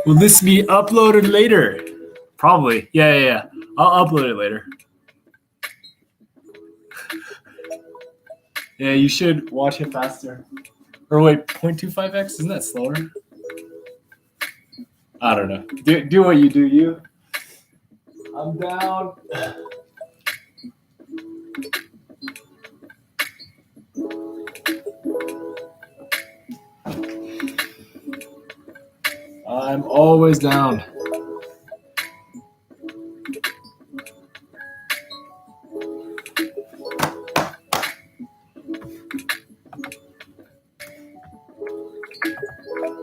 Will this be uploaded later? Probably. Yeah. I'll upload it later. Yeah, you should watch it faster. Or wait, 0.25x? Isn't that slower? I don't know. Do what you do, you. I'm down. I'm always down.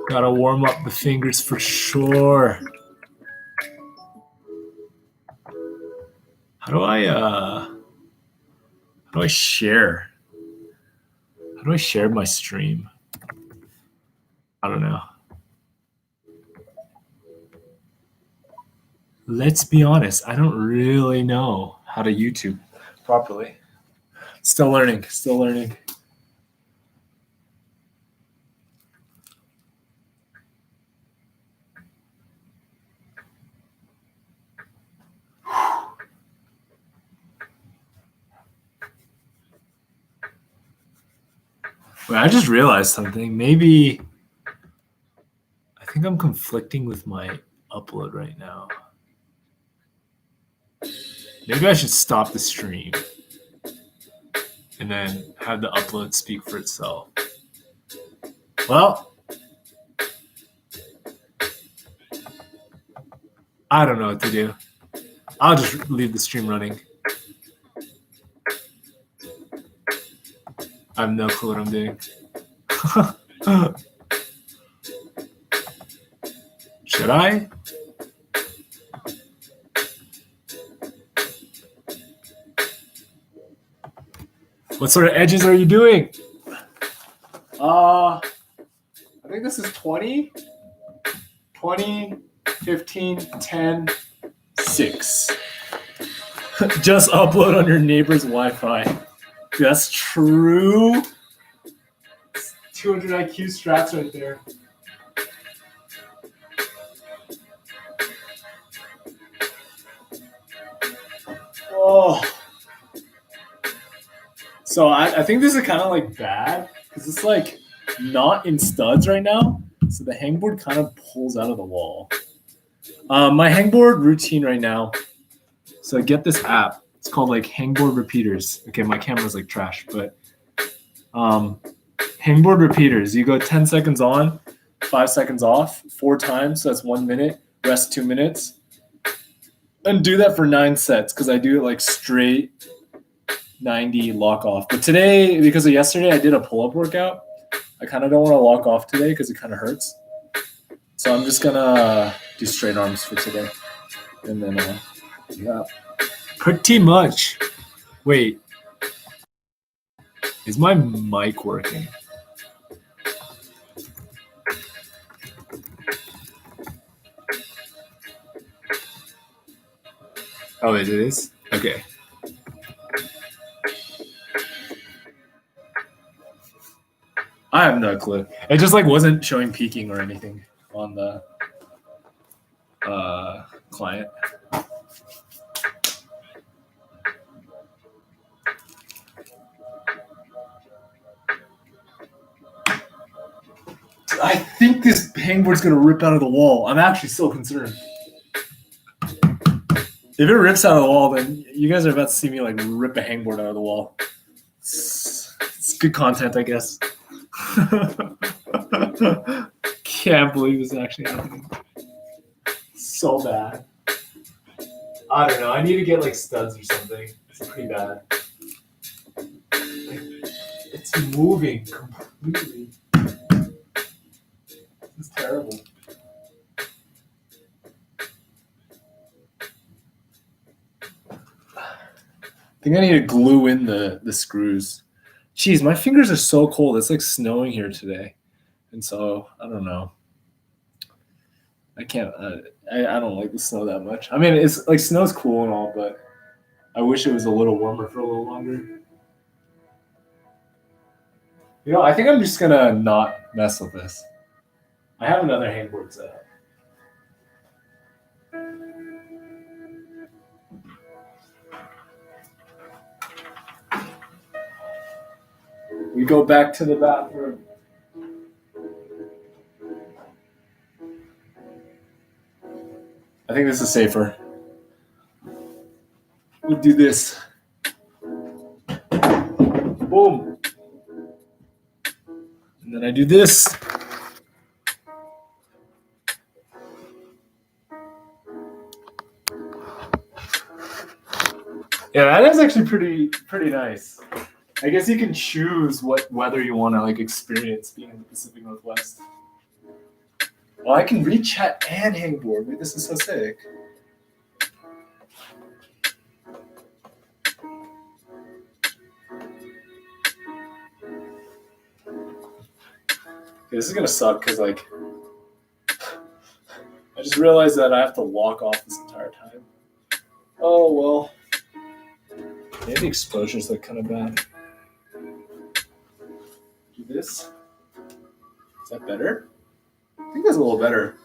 Gotta warm up the fingers for sure. How do I share? How do I share my stream? I don't know. Let's be honest, I don't really know how to YouTube properly. Still learning. Wait, I just realized something. Maybe I think I'm conflicting with my upload right now. Maybe I should stop the stream and then have the upload speak for itself. Well, I don't know what to do. I'll just leave the stream running. I have no clue what I'm doing. Should I? What sort of edges are you doing? I think this is 20, 15, 10, 6. Just upload on your neighbor's Wi-Fi. That's true. 200 IQ strats right there. Oh. So I think this is kind of like bad because it's like not in studs right now. So the hangboard kind of pulls out of the wall. My hangboard routine right now. So get this app. It's called like Hangboard Repeaters. Okay, my camera's like trash, but Hangboard Repeaters. You go 10 seconds on, 5 seconds off, 4 times. So that's 1 minute. Rest 2 minutes. And do that for 9 sets because I do it like straight 90 lock off. But today, because of yesterday, I did a pull-up workout. I kind of don't want to lock off today because it kind of hurts. So I'm just going to do straight arms for today. And then, yeah. Pretty much. Wait. Is my mic working? Oh, it is? Okay. I have no clue. It just like wasn't showing peaking or anything on the client. I think this hangboard's gonna rip out of the wall. I'm actually so concerned. If it rips out of the wall, then you guys are about to see me like rip a hangboard out of the wall. It's good content, I guess. Can't believe this is actually happening. So bad. I don't know. I need to get like studs or something. It's pretty bad. It's moving completely. This is terrible. I think I need to glue in the screws. Jeez, my fingers are so cold. It's like snowing here today. And so, I don't know. I can't, I don't like the snow that much. I mean, it's like snow's cool and all, but I wish it was a little warmer for a little longer. You know, I think I'm just going to not mess with this. I have another hangboard set up. We go back to the bathroom. I think this is safer. We'll do this. Boom. And then I do this. Yeah, that is actually pretty nice. I guess you can choose what weather you want to like experience being in the Pacific Northwest. Oh, I can read chat and hangboard. Wait, this is so sick. Okay, this is gonna suck because like I just realized that I have to walk off this entire time. Oh well. Maybe the exposure's like kind of bad. Do this. Is that better? I think that's a little better.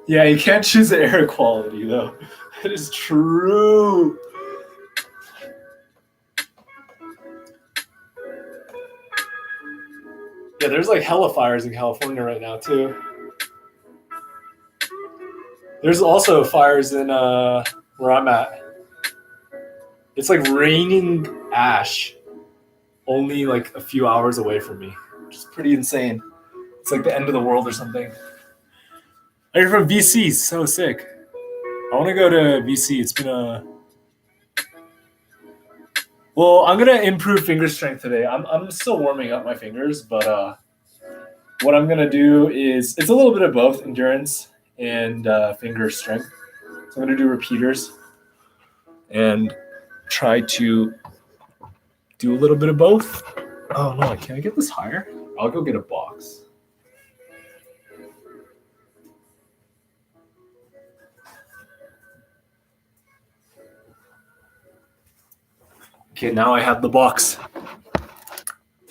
Yeah, you can't choose the air quality though. That is true. Yeah, there's like hella fires in California right now too. There's also fires in where I'm at. It's like raining ash only like a few hours away from me, which is pretty insane. It's like the end of the world or something. Oh, you're from VC, so sick. I want to go to VC. It's been a... Well, I'm going to improve finger strength today. I'm still warming up my fingers, but what I'm going to do is, it's a little bit of both endurance and finger strength. So I'm going to do repeaters and try to do a little bit of both. Oh no, can I get this higher? I'll go get a box. Okay, now I have the box.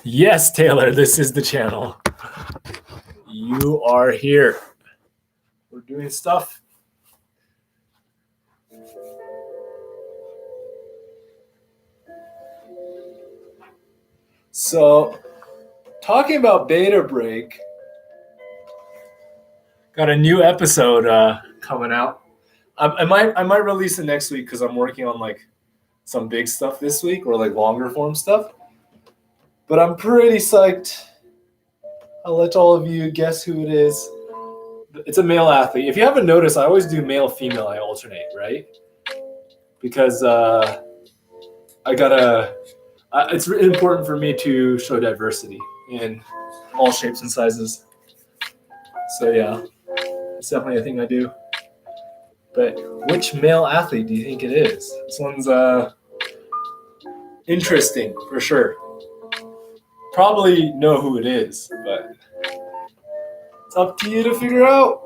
Yes, Taylor, this is the channel. You are here. We're doing stuff. So, talking about beta break, got a new episode coming out. I might release it next week because I'm working on like some big stuff this week or like longer form stuff. But I'm pretty psyched. I'll let all of you guess who it is. It's a male athlete. If you haven't noticed, I always do male female. I alternate, right? Because I gotta. It's important for me to show diversity in all shapes and sizes. So yeah, it's definitely a thing I do. But which male athlete do you think it is? This one's interesting for sure. Probably know who it is, but it's up to you to figure out.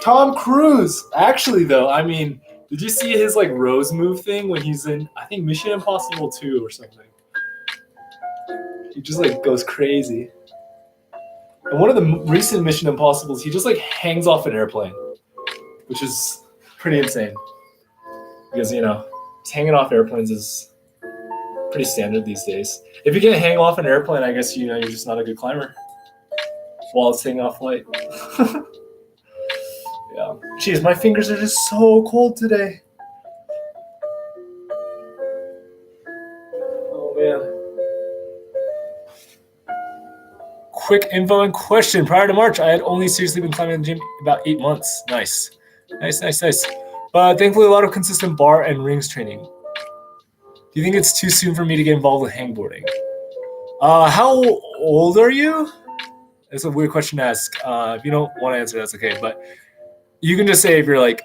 Tom Cruise. Actually, though, I mean, did you see his like Rose move thing when he's in, I think, Mission Impossible 2 or something? He just like goes crazy. And one of the recent Mission Impossibles, he just like hangs off an airplane, which is pretty insane. Because, you know, hanging off airplanes is pretty standard these days. If you can't hang off an airplane, I guess, you know, you're just not a good climber while it's hanging off flight. Yeah. Jeez, my fingers are just so cold today. Oh, man. Quick info and question. Prior to March, I had only seriously been climbing the gym about 8 months. Nice. But thankfully, a lot of consistent bar and rings training. Do you think it's too soon for me to get involved with hangboarding? How old are you? It's a weird question to ask. If you don't want to answer, that's okay. But you can just say if you're like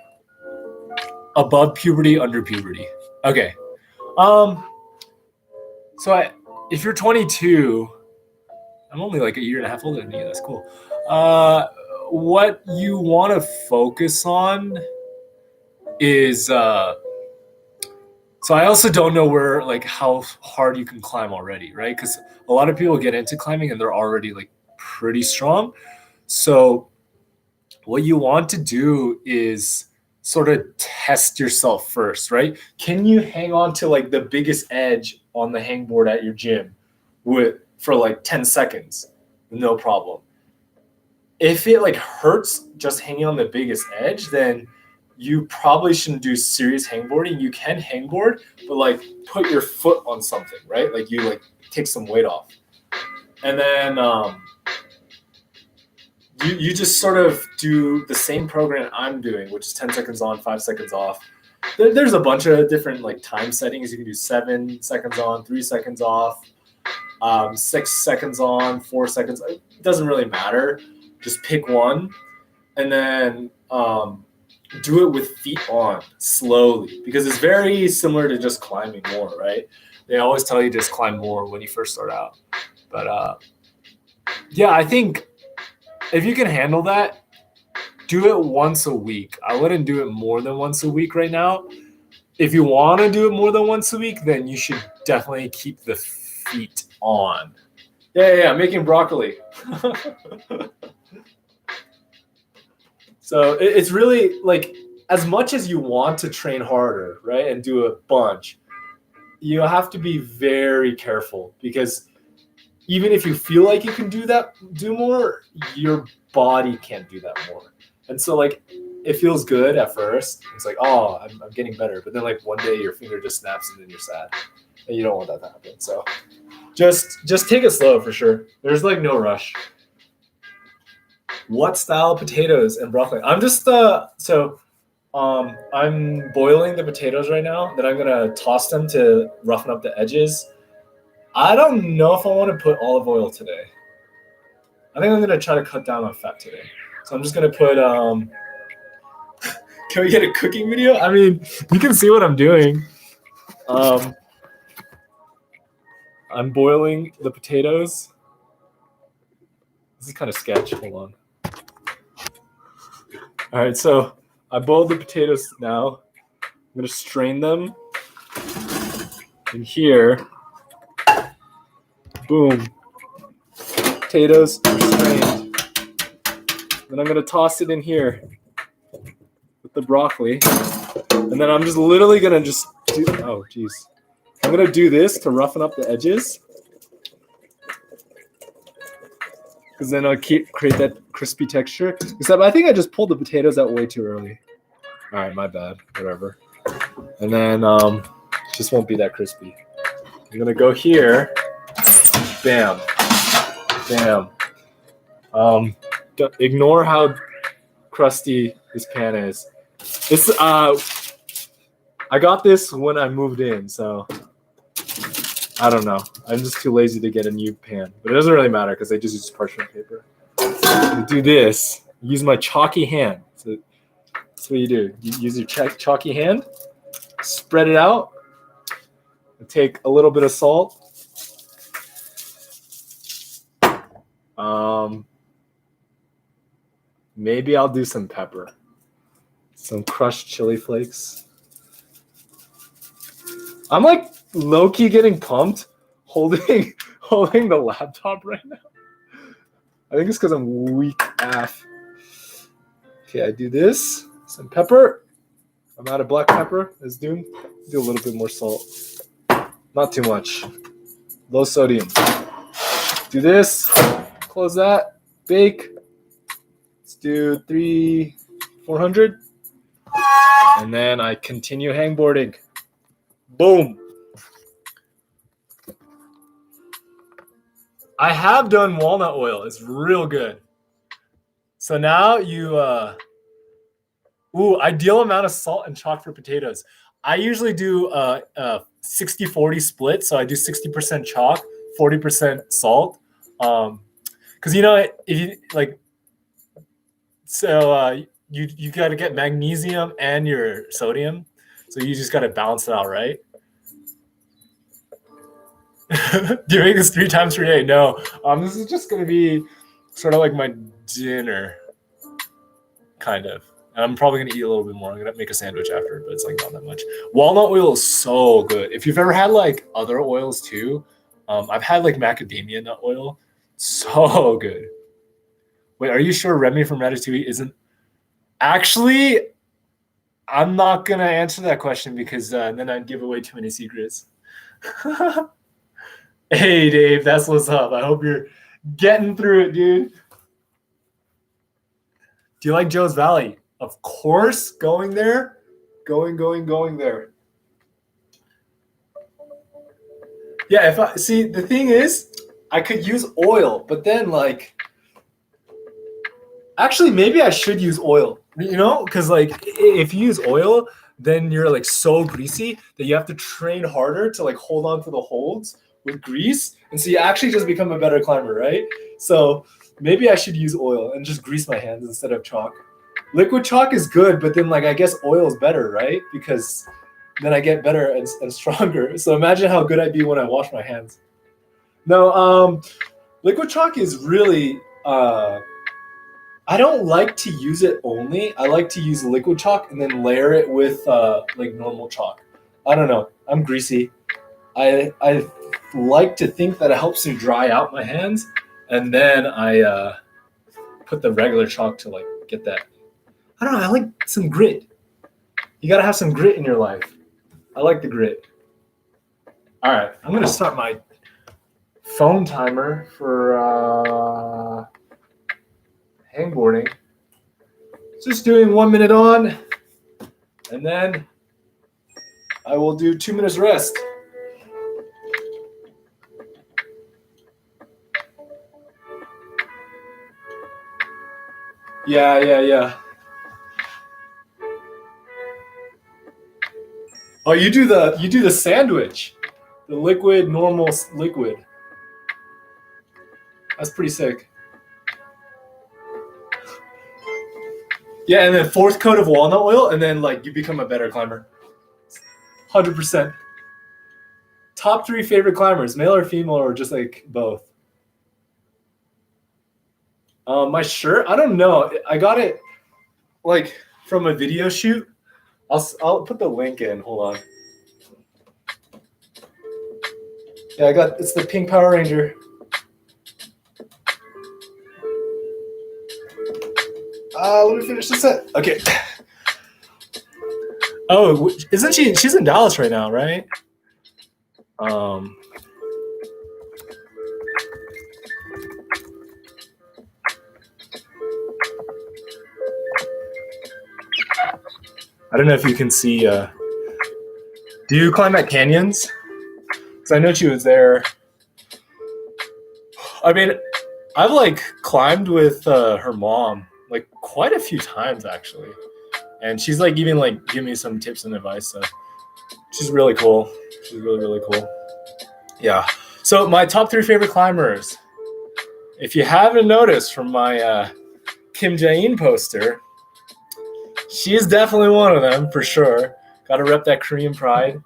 above puberty, under puberty. Okay. So if you're 22, I'm only like a year and a half older than you. That's cool. What you want to focus on is so I also don't know where like how hard you can climb already, right? Because a lot of people get into climbing and they're already like pretty strong. So what you want to do is sort of test yourself first, right? Can you hang on to like the biggest edge on the hangboard at your gym for like 10 seconds? No problem. If it like hurts just hanging on the biggest edge, then you probably shouldn't do serious hangboarding. You can hangboard, but like put your foot on something, right? Like you like take some weight off. And then you just sort of do the same program I'm doing, which is 10 seconds on, 5 seconds off. There's a bunch of different like time settings. You can do 7 seconds on, 3 seconds off, 6 seconds on, 4 seconds. It doesn't really matter. Just pick one, and then do it with feet on slowly, because it's very similar to just climbing more, right? They always tell you just climb more when you first start out. But yeah, I think if you can handle that, do it once a week. I wouldn't do it more than once a week right now. If you want to do it more than once a week, then you should definitely keep the feet on. Yeah, making broccoli. So it's really like, as much as you want to train harder, right, and do a bunch, you have to be very careful, because even if you feel like you can do more, your body can't do that more. And so like, it feels good at first. It's like, oh, I'm getting better. But then like one day your finger just snaps and then you're sad. And you don't want that to happen. So just take it slow for sure. There's like no rush. What style of potatoes and broccoli? I'm just I'm boiling the potatoes right now. Then I'm gonna toss them to roughen up the edges. I don't know if I want to put olive oil today. I think I'm gonna try to cut down on fat today. So I'm just gonna put can we get a cooking video? I mean, you can see what I'm doing. I'm boiling the potatoes. This is kind of sketch. Hold on. All right, so I boiled the potatoes now. I'm gonna strain them in here. Boom. Potatoes are strained. Then I'm gonna toss it in here with the broccoli. And then I'm just literally gonna just do, oh geez. I'm gonna do this to roughen up the edges, because then I'll create that crispy texture. Except I think I just pulled the potatoes out way too early. All right, my bad, whatever. And then just won't be that crispy. I'm gonna go here, bam, bam. Ignore how crusty this pan is. It's I got this when I moved in, so I don't know. I'm just too lazy to get a new pan, but it doesn't really matter because I just use parchment paper. I do this. Use my chalky hand. So that's what you do. You use your chalky hand, spread it out, and take a little bit of salt. Maybe I'll do some pepper, some crushed chili flakes. I'm like low-key getting pumped holding the laptop right now. I think it's because I'm weak AF. Okay, I do this. Some pepper. I'm out of black pepper. Let's do a little bit more salt. Not too much. Low sodium. Do this. Close that. Bake. Let's do 400. And then I continue hangboarding. Boom. I have done walnut oil. It's real good. So now you, ideal amount of salt and chalk for potatoes. I usually do 60-40 split. So I do 60% chalk, 40% salt. Because if you like, so you got to get magnesium and your sodium. So you just got to balance it out, right? Doing this 3 times per day. No, this is just going to be sort of like my dinner, kind of. And I'm probably going to eat a little bit more. I'm going to make a sandwich after, but it's like not that much. Walnut oil is so good. If you've ever had like other oils too, I've had like macadamia nut oil. So good. Wait, are you sure Remy from Ratatouille isn't Actually, I'm not gonna answer that question because then I'd give away too many secrets. Hey, Dave, that's what's up. I hope you're getting through it, dude. Do you like Joe's Valley? Of course, going there. Going there. Yeah, if I see the thing is, I could use oil, but then like actually maybe I should use oil. You know, because like if you use oil, then you're like so greasy that you have to train harder to like hold on to the holds with grease. And so you actually just become a better climber, right? So maybe I should use oil and just grease my hands instead of chalk. Liquid chalk is good, but then like I guess oil is better, right? Because then I get better and stronger. So imagine how good I'd be when I wash my hands. No, liquid chalk is really I don't like to use it only. I like to use liquid chalk and then layer it with like normal chalk. I don't know. I'm greasy. I like to think that it helps me dry out my hands, and then I put the regular chalk to like get that. I don't know. I like some grit. You gotta have some grit in your life. I like the grit. All right, I'm gonna start my phone timer for hangboarding. Just doing 1 minute on, and then I will do 2 minutes rest. Yeah. Oh, you do the sandwich, the liquid, normal liquid. That's pretty sick. Yeah, and then fourth coat of walnut oil, and then like you become a better climber. 100%. Top 3 favorite climbers, male or female, or just like both? My shirt, I don't know. I got it like from a video shoot. I'll put the link in. Hold on. Yeah, it's the pink Power Ranger. Let me finish this set. Okay. Oh, isn't she? She's in Dallas right now, right? I don't know if you can see. Do you climb at canyons? Because I know she was there. I mean, I've like climbed with her mom like quite a few times actually, and she's like even like giving me some tips and advice. So she's really cool. She's really cool. Yeah. So my top 3 favorite climbers. If you haven't noticed from my Kim Jae-in poster, she is definitely one of them for sure. Got to rep that Korean pride.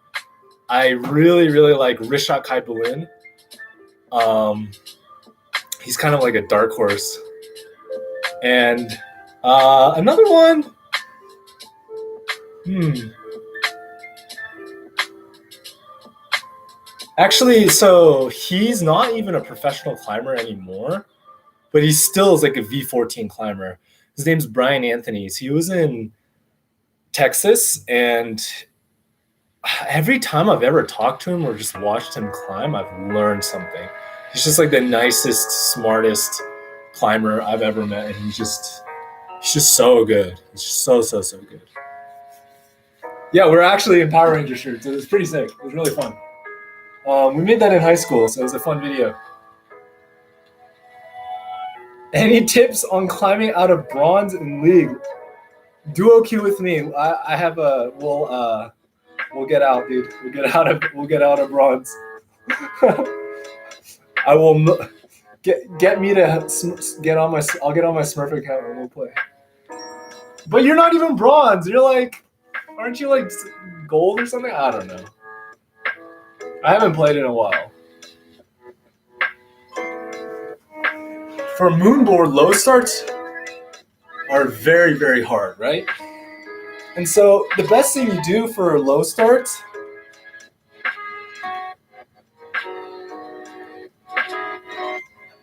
I really like Rishak Kaibalin. He's kind of like a dark horse. And another one. Actually, so he's not even a professional climber anymore, but he still is like a V14 climber. His name's Brian Anthony's. He was in Texas, and every time I've ever talked to him or just watched him climb, I've learned something. He's just like the nicest, smartest climber I've ever met, and he's just so good. He's just so good. Yeah, we're actually in Power Ranger shirts. It was pretty sick. It was really fun. We made that in high school, so it was a fun video. Any tips on climbing out of bronze in league? Duo queue with me. I have a we'll get out, dude. We'll get out of bronze. I will get me to get on my. I'll get on my Smurf account and we'll play. But you're not even bronze. You're like, aren't you like gold or something? I don't know. I haven't played in a while. For moonboard, low starts are very hard, right? And so the best thing you do for low starts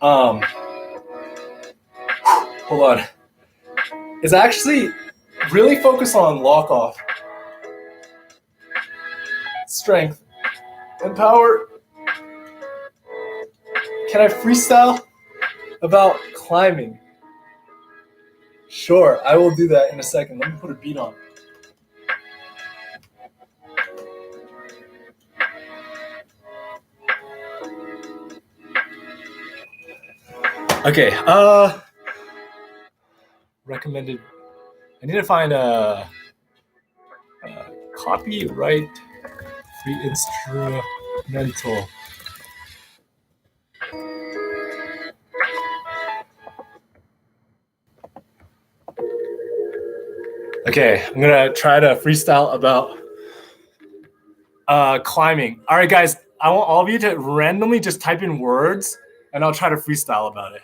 hold on, is actually Really focus on lock off, strength, and power. Can I freestyle about climbing? Sure, I will do that in a second. Let me put a beat on. Okay, recommended. I need to find a copyright free instrumental. Okay, I'm gonna try to freestyle about climbing. All right, guys, I want all of you to randomly just type in words, and I'll try to freestyle about it.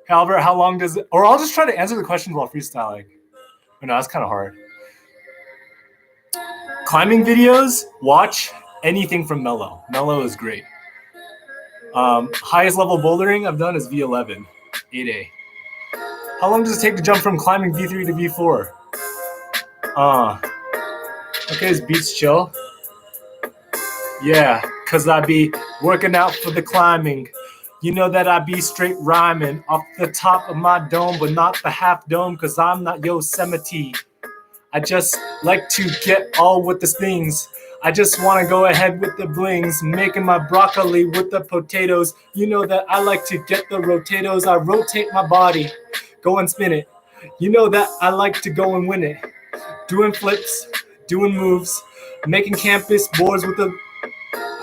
Albert, how long does it? Or I'll just try to answer the questions while freestyling. Oh, no, that's kind of hard. Climbing videos, watch anything from Mello. Mello is great. Highest level bouldering I've done is V11, 8A. How long does it take to jump from climbing V3 to V4? Okay, is beats chill? Yeah, cause I be working out for the climbing. You know that I be straight rhyming off the top of my dome, but not the half dome, cause I'm not Yosemite. I just like to get all with the things. I just want to go ahead with the blings, making my broccoli with the potatoes. You know that I like to get the rotatos. I rotate my body, go and spin it. You know that I like to go and win it. Doing flips, doing moves, making campus boards with the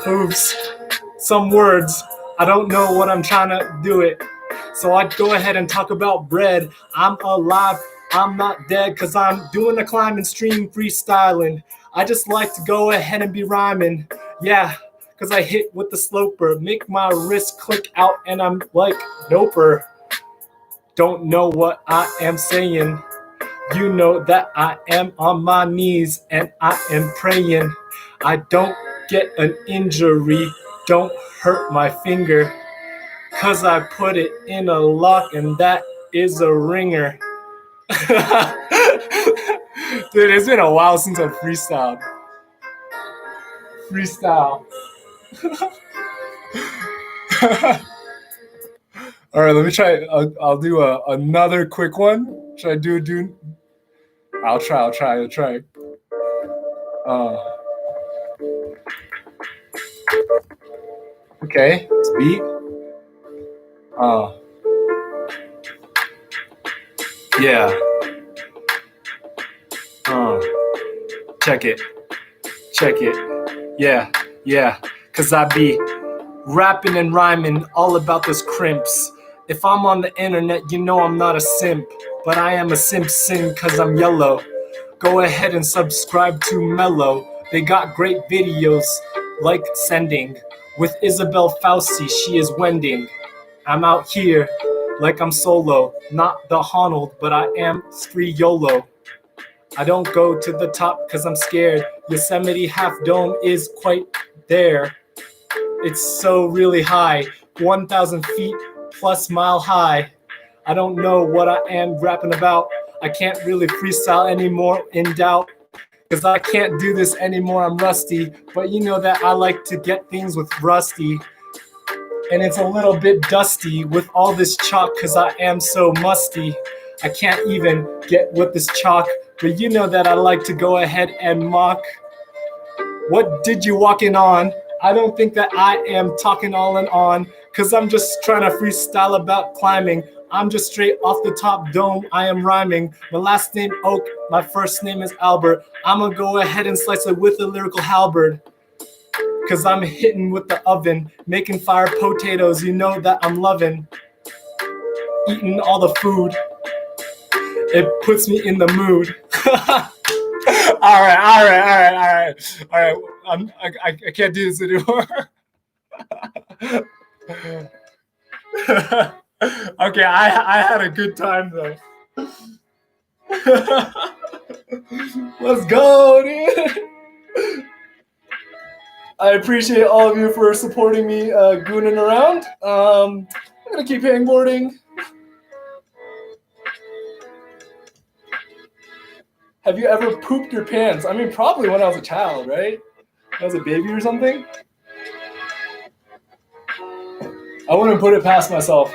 hooves. Some words, I don't know what I'm trying to do it. So I'd go ahead and talk about bread. I'm alive, I'm not dead, cause I'm doing a climbing stream freestyling. I just like to go ahead and be rhyming. Yeah, cause I hit with the sloper, make my wrist click out and I'm like, noper. Don't know what I am saying. You know that I am on my knees and I am praying. I don't get an injury, don't hurt my finger, cause I put it in a lock and that is a ringer. Dude, it's been a while since I've freestyled. Freestyle. All right, let me try. I'll do another quick one. Should I do? I'll try. Okay, let's beat. Yeah. Check it. Yeah. Cause I be rapping and rhyming all about those crimps. If I'm on the internet, you know I'm not a simp, but I am a simpson cause I'm yellow. Go ahead and subscribe to Mello. They got great videos like Sending. With Isabel Fauci, she is wending. I'm out here like I'm solo, not the Honnold, but I am Spree YOLO. I don't go to the top cause I'm scared. Yosemite Half Dome is quite there. It's so really high, 1,000 feet plus mile high. I don't know what I am rapping about. I can't really freestyle anymore, in doubt, cause I can't do this anymore, I'm rusty. But you know that I like to get things with rusty. And it's a little bit dusty with all this chalk cause I am so musty. I can't even get with this chalk, but you know that I like to go ahead and mock. What did you walking on? I don't think that I am talking all and on, cause I'm just trying to freestyle about climbing. I'm just straight off the top dome, I am rhyming. My last name Oak, my first name is Albert. I'm gonna go ahead and slice it with a lyrical halberd, cause I'm hitting with the oven, making fire potatoes, you know that I'm loving. Eating all the food, it puts me in the mood. All right. I can't do this anymore. Okay, I had a good time though. Let's go, dude. I appreciate all of you for supporting me gooning around. I'm gonna keep hangboarding. Have you ever pooped your pants? I mean, probably when I was a child, right? When I was a baby or something. I wouldn't put it past myself.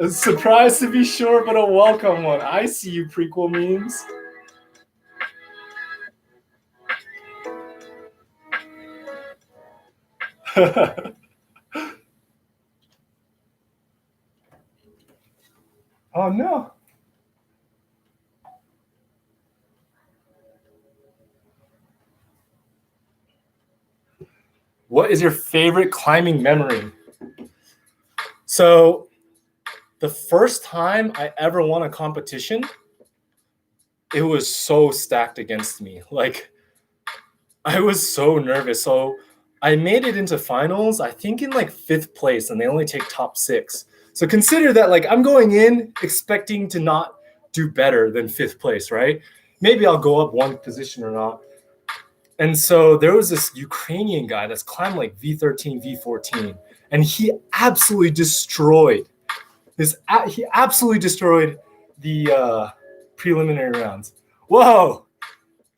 A surprise to be sure, but a welcome one. I see you, prequel memes. Oh no. What is your favorite climbing memory? So, the first time I ever won a competition, it was so stacked against me. Like, I was so nervous. So, I made it into finals, I think in like 5th place, and they only take top 6. So, consider that like I'm going in expecting to not do better than 5th place, right? Maybe I'll go up one position or not. And so there was this Ukrainian guy that's climbed like V13, V14, and he absolutely destroyed he absolutely destroyed the preliminary rounds. Whoa,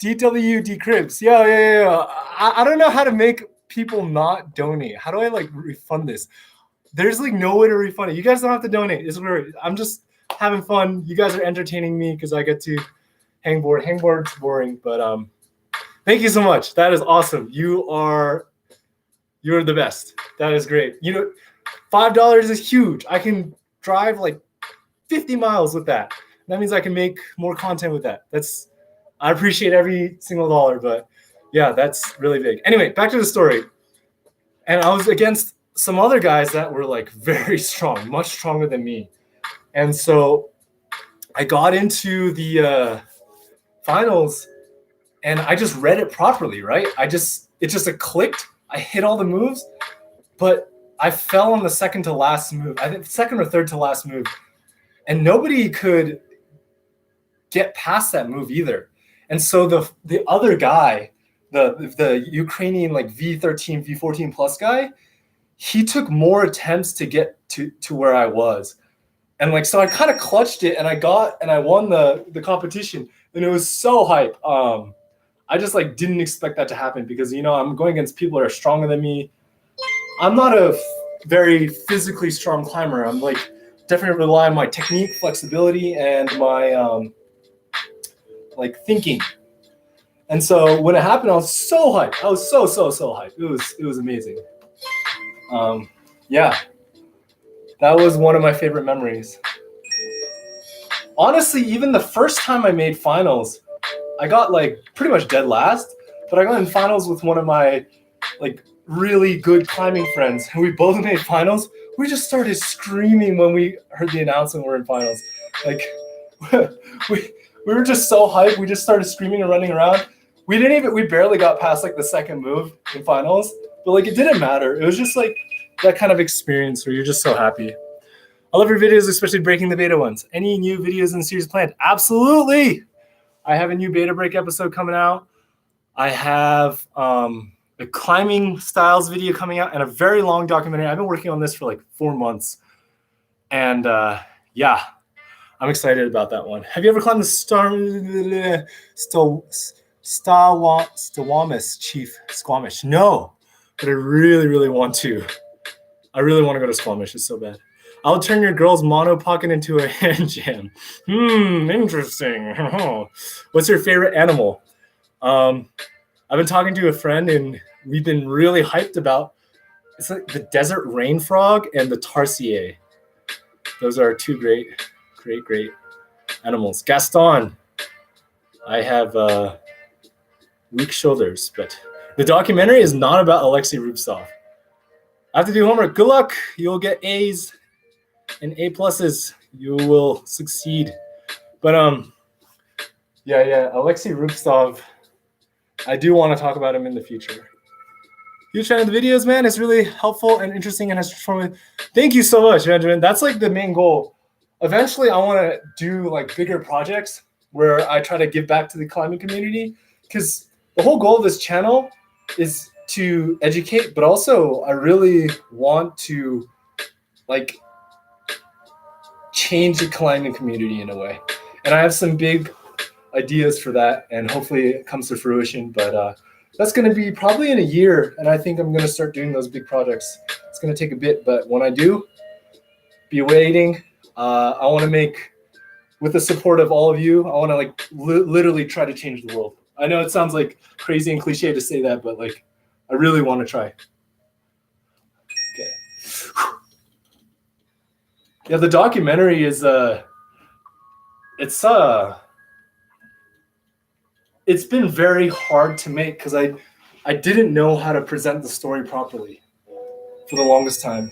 DW Decrypts. Yeah. I don't know how to make people not donate. How do I like refund this? There's like no way to refund it. You guys don't have to donate. It's weird. I'm just having fun. You guys are entertaining me because I get to hangboard. Hangboard's boring, but thank you so much. That is awesome. You're the best. That is great. You know, $5 is huge. I can drive like 50 miles with that. That means I can make more content with that. I appreciate every single dollar, but yeah, that's really big. Anyway, back to the story. And I was against some other guys that were like very strong, much stronger than me. And so I got into the finals and I just read it properly, right? It just clicked. I hit all the moves, but I fell on the second to last move. I think second or third to last move, and nobody could get past that move either. And so the other guy, the Ukrainian like V13, V14 plus guy, he took more attempts to get to where I was. And like so I kind of clutched it and I won the competition, and it was so hype. I just like didn't expect that to happen because I'm going against people that are stronger than me. I'm not a very physically strong climber. I'm like definitely rely on my technique, flexibility, and my like thinking. And so when it happened, I was so hyped. I was so hyped. It was amazing. Yeah, that was one of my favorite memories. Honestly, even the first time I made finals, I got like pretty much dead last, but I got in finals with one of my like really good climbing friends, and we both made finals. We just started screaming when we heard the announcement we're in finals. Like we were just so hyped. We just started screaming and running around. We barely got past like the second move in finals, but like it didn't matter. It was just like that kind of experience where you're just so happy. I love your videos, especially breaking the beta ones. Any new videos in the series planned? Absolutely. I have a new beta break episode coming out. I have a climbing styles video coming out and a very long documentary. I've been working on this for like 4 months. And yeah, I'm excited about that one. Have you ever climbed the Stawamis Chief Squamish? No, but I really want to. I really want to go to Squamish. It's so bad. I'll turn your girl's mono pocket into a hand jam. Interesting. What's your favorite animal? I've been talking to a friend, and we've been really hyped about it's like the desert rain frog and the tarsier. Those are two great animals. Gaston. I have weak shoulders, but the documentary is not about Alexei Rubtsov. I have to do homework. Good luck. You'll get A's and A pluses. You will succeed. But yeah, Alexei Rubtsov. I do want to talk about him in the future. Huge fan of the videos, man. It's really helpful and interesting and has transformed. Thank you so much, Benjamin. That's like the main goal. Eventually, I want to do like bigger projects where I try to give back to the climbing community, because the whole goal of this channel is to educate, but also I really want to like change the climbing community in a way. And I have some big ideas for that, and hopefully it comes to fruition. But that's going to be probably in a year, and I think I'm going to start doing those big projects. It's going to take a bit, but when I do, be waiting. I want to make, with the support of all of you, I want to like literally try to change the world. I know it sounds like crazy and cliche to say that, but like I really want to try. Okay. Yeah, the documentary is it's been very hard to make because I didn't know how to present the story properly for the longest time.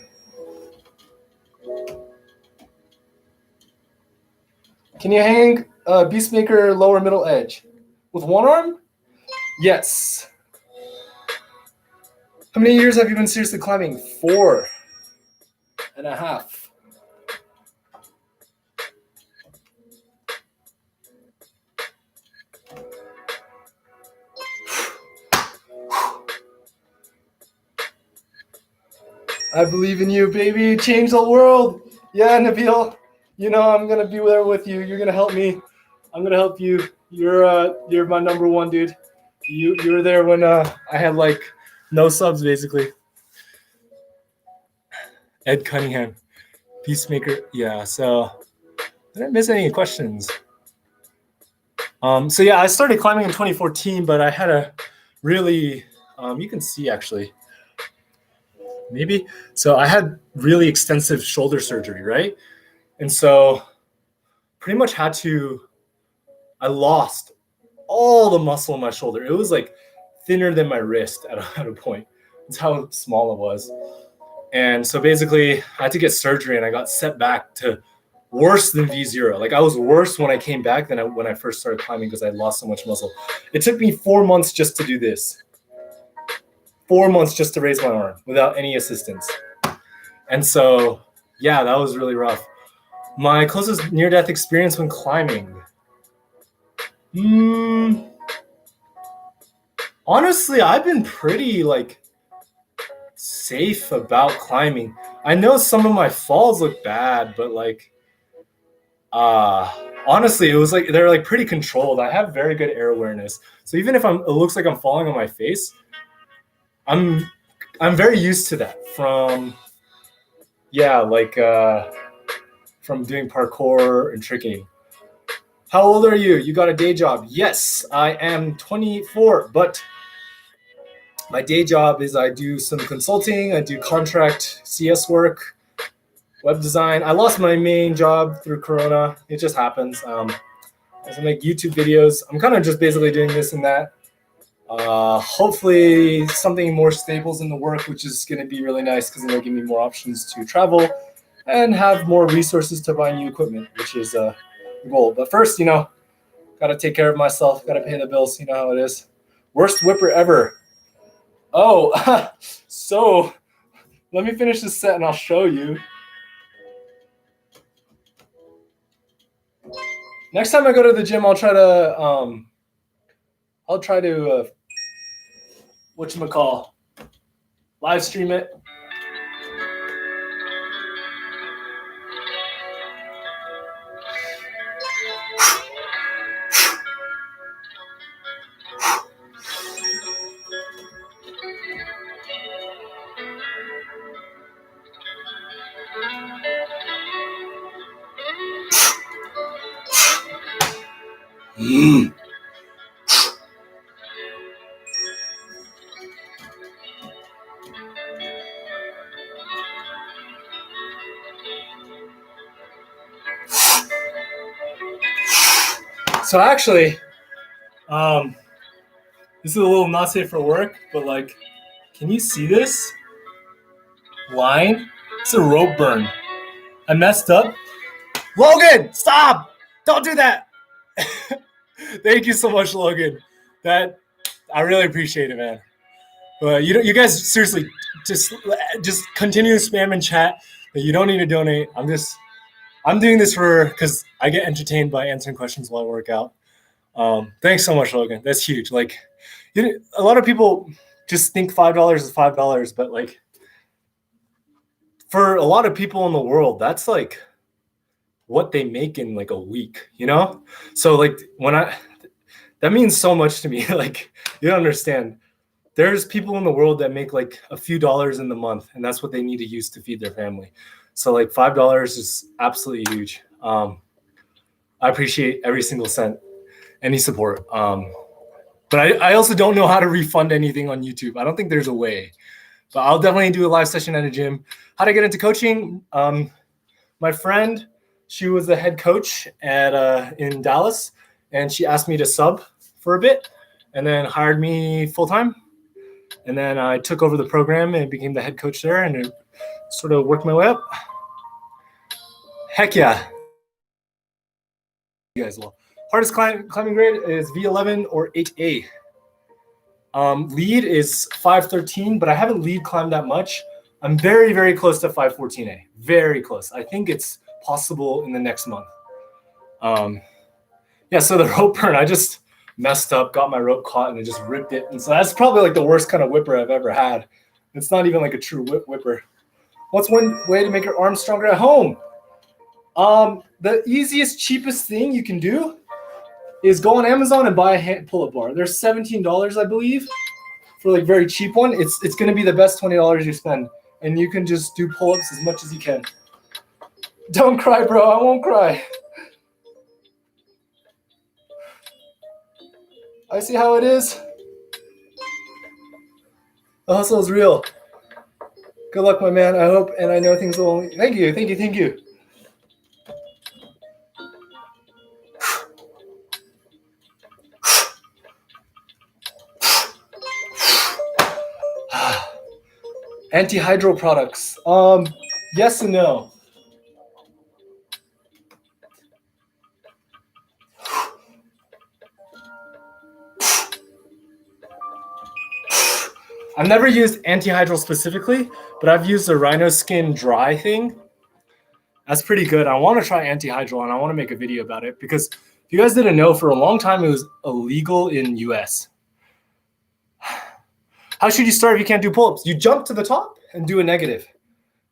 Can you hang Beastmaker lower middle edge with one arm? Yes. How many years have you been seriously climbing? 4.5. I believe in you, baby. Change the world. Yeah, Nabil. You know I'm gonna be there with you. You're gonna help me. I'm gonna help you. You're my number one, dude. You were there when I had like no subs basically. Ed Cunningham, Peacemaker. Yeah. So I didn't miss any questions. So yeah, I started climbing in 2014, but I had a really you can see actually. Maybe. So I had really extensive shoulder surgery, right? And so pretty much I lost all the muscle in my shoulder. It was like thinner than my wrist at a point. That's how small it was. And so basically I had to get surgery and I got set back to worse than V0. Like I was worse when I came back than when I first started climbing because I lost so much muscle. It took me 4 months just to do this. 4 months just to raise my arm without any assistance. And so, yeah, that was really rough. My closest near-death experience when climbing. Honestly, I've been pretty like safe about climbing. I know some of my falls look bad, but like honestly, it was like they're like pretty controlled. I have very good air awareness. So even if it looks like I'm falling on my face, I'm very used to that from from doing parkour and tricking. How old are you? You got a day job? Yes, I am 24, but my day job is I do some consulting, I do contract CS work, web design. I lost my main job through Corona. It just happens. I make YouTube videos. I'm kind of just basically doing this and that. Hopefully something more stable is in the work, which is going to be really nice because it'll give me more options to travel and have more resources to buy new equipment, which is the goal. But first, got to take care of myself, got to pay the bills. You know how it is. Worst whipper ever. Oh, so let me finish this set and I'll show you. Next time I go to the gym, I'll try to whatchamacall, live stream it. So actually, this is a little not safe for work, but like, can you see this line? It's a rope burn. I messed up. Logan, stop! Don't do that. Thank you so much, Logan. That I really appreciate it, man. But you guys seriously just continue to spam and chat. You don't need to donate. I'm doing this because I get entertained by answering questions while I work out. Thanks so much, Logan. That's huge. Like, a lot of people just think $5 is $5, but like, for a lot of people in the world, that's like what they make in like a week, you know? So like that means so much to me. Like, you don't understand. There's people in the world that make like a few dollars in the month, and that's what they need to use to feed their family. So like $5 is absolutely huge. I appreciate every single cent, any support. But I also don't know how to refund anything on YouTube. I don't think there's a way, but I'll definitely do a live session at a gym. How to get into coaching? My friend, she was the head coach at in Dallas, and she asked me to sub for a bit, and then hired me full time. And then I took over the program and became the head coach there, and it sort of worked my way up. Heck yeah. You guys will. Hardest climbing grade is V11 or 8A. Lead is 513, but I haven't lead climbed that much. I'm very, very close to 514A. Very close. I think it's possible in the next month. Yeah, so the rope burn, I just messed up, got my rope caught, and I just ripped it. And so that's probably like the worst kind of whipper I've ever had. It's not even like a true whipper. What's one way to make your arms stronger at home? The easiest, cheapest thing you can do is go on Amazon and buy a hand pull-up bar. They're $17, I believe, for like very cheap one. It's going to be the best $20 you spend, and you can just do pull-ups as much as you can. Don't cry, bro. I won't cry. I see how it is. The hustle is real. Good luck, my man. I hope, and I know things will. Thank you, thank you, thank you. Anti-hydro products. Yes and no. I've never used anti-hydro specifically, but I've used the Rhino Skin dry thing. That's pretty good. I want to try anti-hydro, and I want to make a video about it because if you guys didn't know, for a long time it was illegal in US. How should you start if you can't do pull-ups? You jump to the top and do a negative.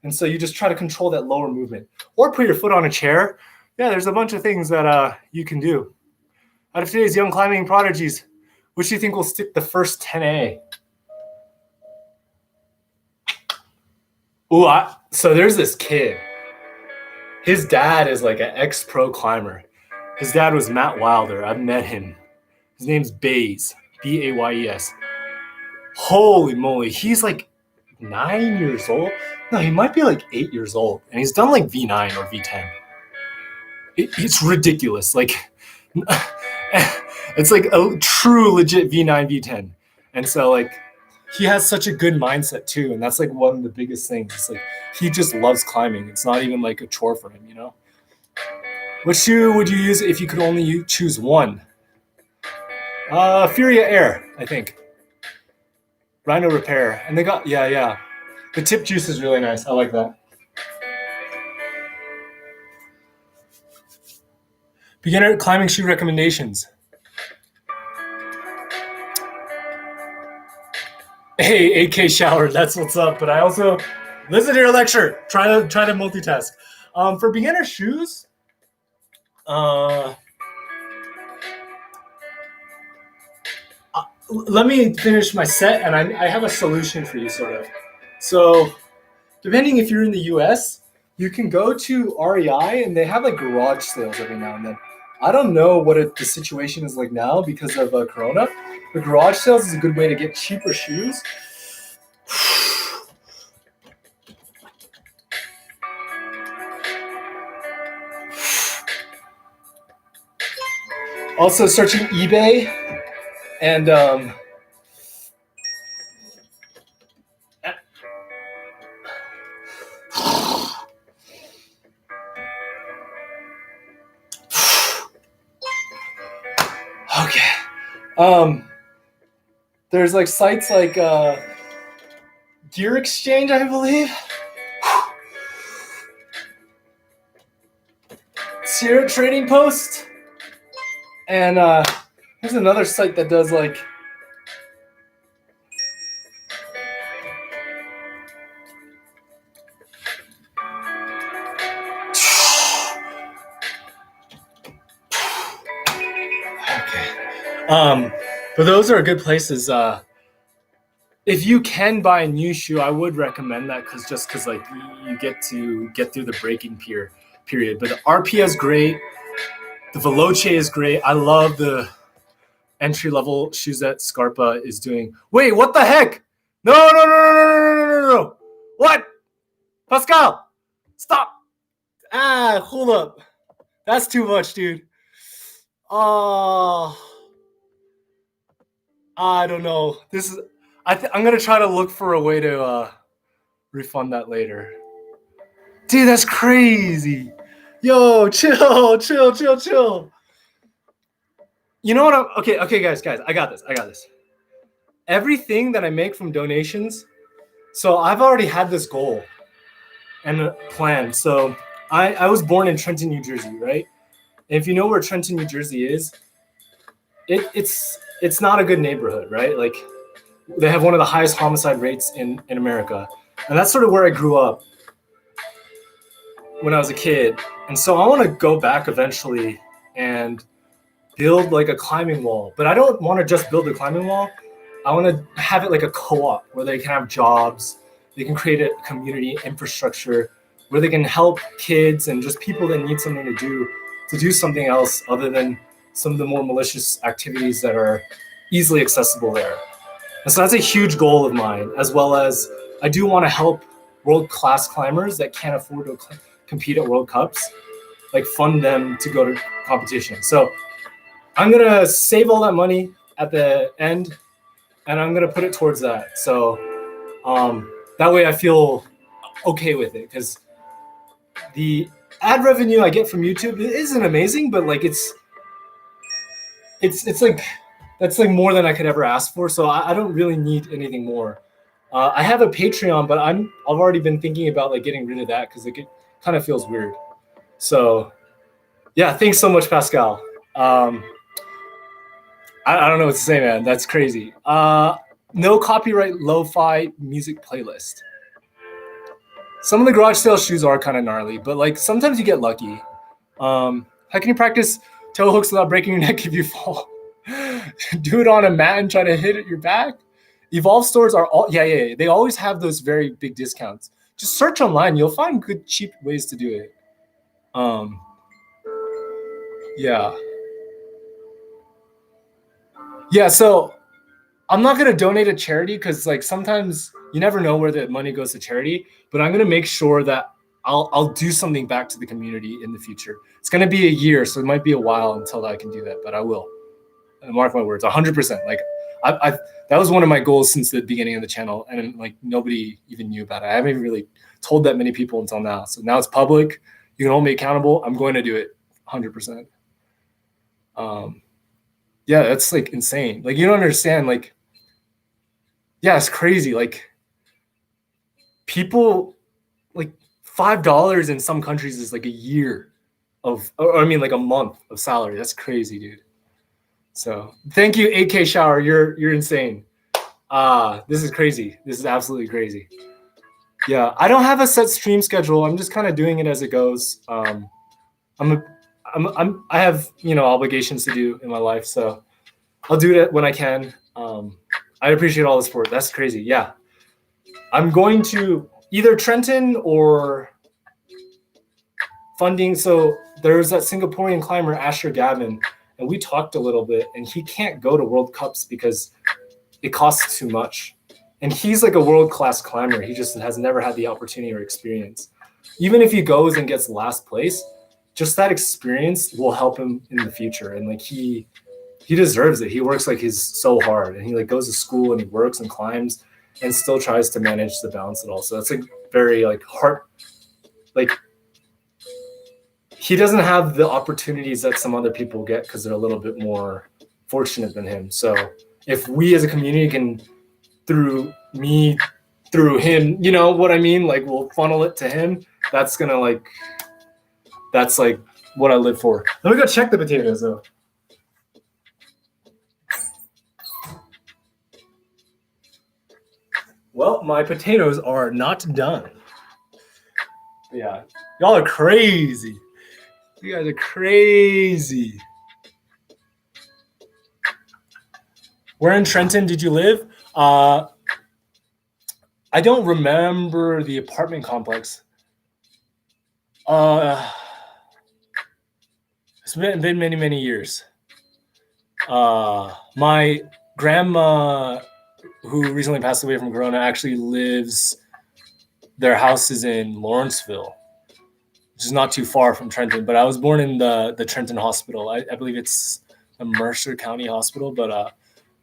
And so you just try to control that lower movement. Or put your foot on a chair. Yeah, there's a bunch of things that you can do. Out of today's young climbing prodigies, which do you think will stick the first 10A? Ooh, so there's this kid. His dad is like an ex-pro climber. His dad was Matt Wilder. I've met him. His name's Bayes, B-A-Y-E-S. Holy moly, he's like 9 years old. No, he might be like 8 years old, and he's done like V9 or V10. It's ridiculous. Like, it's like a true legit V9, V10. And so like, he has such a good mindset too, and that's like one of the biggest things. It's like he just loves climbing. It's not even like a chore for him, you know. What shoe would you use if you could only choose one? Furia Air, I think. Rhino Repair, and they got yeah. The tip juice is really nice. I like that. Beginner climbing shoe recommendations. Hey, AK shower, that's what's up. But I also listen to your lecture. Try to multitask. For beginner shoes, let me finish my set, and I have a solution for you, sort of. So, depending if you're in the US, you can go to REI, and they have like garage sales every now and then. I don't know what the situation is like now because of Corona. The garage sales is a good way to get cheaper shoes. Also searching eBay and okay. There's like sites like Gear Exchange, I believe. Sierra Trading Post. And there's another site that does like But those are good places. If you can buy a new shoe, I would recommend that because like you get to get through the breaking period. But the RP is great. The Veloce is great. I love the entry level shoes that Scarpa is doing. Wait, what the heck? No, no, no, no, no, no, no, no. What? Pascal, stop. Hold up. That's too much, dude. Oh, I don't know. This is. I'm gonna try to look for a way to refund that later. Dude, that's crazy. Yo, chill, chill, chill, chill. You know what? Okay, guys. I got this. Everything that I make from donations. So I've already had this goal and a plan. So I was born in Trenton, New Jersey, right? And if you know where Trenton, New Jersey is, it's not a good neighborhood, right? Like they have one of the highest homicide rates in America. And that's sort of where I grew up when I was a kid. And so I want to go back eventually and build like a climbing wall. But I don't want to just build a climbing wall. I want to have it like a co-op where they can have jobs. They can create a community infrastructure where they can help kids and just people that need something to do something else other than some of the more malicious activities that are easily accessible there. And so that's a huge goal of mine, as well as I do want to help world-class climbers that can't afford to compete at World Cups, like fund them to go to competition. So I'm going to save all that money at the end and I'm going to put it towards that. So that way I feel okay with it, because the ad revenue I get from YouTube isn't amazing, but like it's like that's like more than I could ever ask for. So I don't really need anything more. I have a Patreon, but I've already been thinking about like getting rid of that because it kind of feels weird. So yeah, thanks so much, Pascal. I don't know what to say, man. That's crazy. No copyright lo-fi music playlist. Some of the garage sale shoes are kind of gnarly, but like sometimes you get lucky. How can you practice toe hooks without breaking your neck if you fall? Do it on a mat and try to hit at your back. Evolve stores are all yeah. They always have those very big discounts. Just search online; you'll find good, cheap ways to do it. Yeah. So I'm not gonna donate to charity because like sometimes you never know where the money goes to charity. But I'm gonna make sure that I'll do something back to the community in the future. It's gonna be a year, so it might be a while until I can do that, but I will. Mark my words, 100%. Like I that was one of my goals since the beginning of the channel, and like nobody even knew about it. I haven't even really told that many people until now. So now it's public. You can hold me accountable. I'm going to do it 100%. Yeah, that's like insane. Like you don't understand. Like, yeah, it's crazy. Like people, like $5 in some countries is like a year of, or I mean, like a month of salary. That's crazy, dude. So thank you, 8K Shower. You're insane. This is crazy. This is absolutely crazy. Yeah, I don't have a set stream schedule. I'm just kind of doing it as it goes. I have obligations to do in my life, so I'll do it when I can. I appreciate all the support. That's crazy. Yeah, I'm going to either Trenton or funding. So there's that Singaporean climber Asher Gavin, and we talked a little bit, and he can't go to World Cups because it costs too much. And he's like a world-class climber. He just has never had the opportunity or experience. Even if he goes and gets last place, just that experience will help him in the future. And like he deserves it. He works like he's so hard, and he like goes to school and he works and climbs and still tries to manage the balance it all. So that's like very like hard. Like he doesn't have the opportunities that some other people get because they're a little bit more fortunate than him. So if we as a community can, through him, you know what I mean? Like we'll funnel it to him. That's like what I live for. Let me go check the potatoes though. Well, my potatoes are not done. Yeah, y'all are crazy. You guys are crazy. Where in Trenton did you live? I don't remember the apartment complex. It's been many, many years. My grandma, who recently passed away from corona, actually lives, their house is in Lawrenceville, which is not too far from Trenton. But I was born in the Trenton Hospital. I believe it's the Mercer County Hospital. But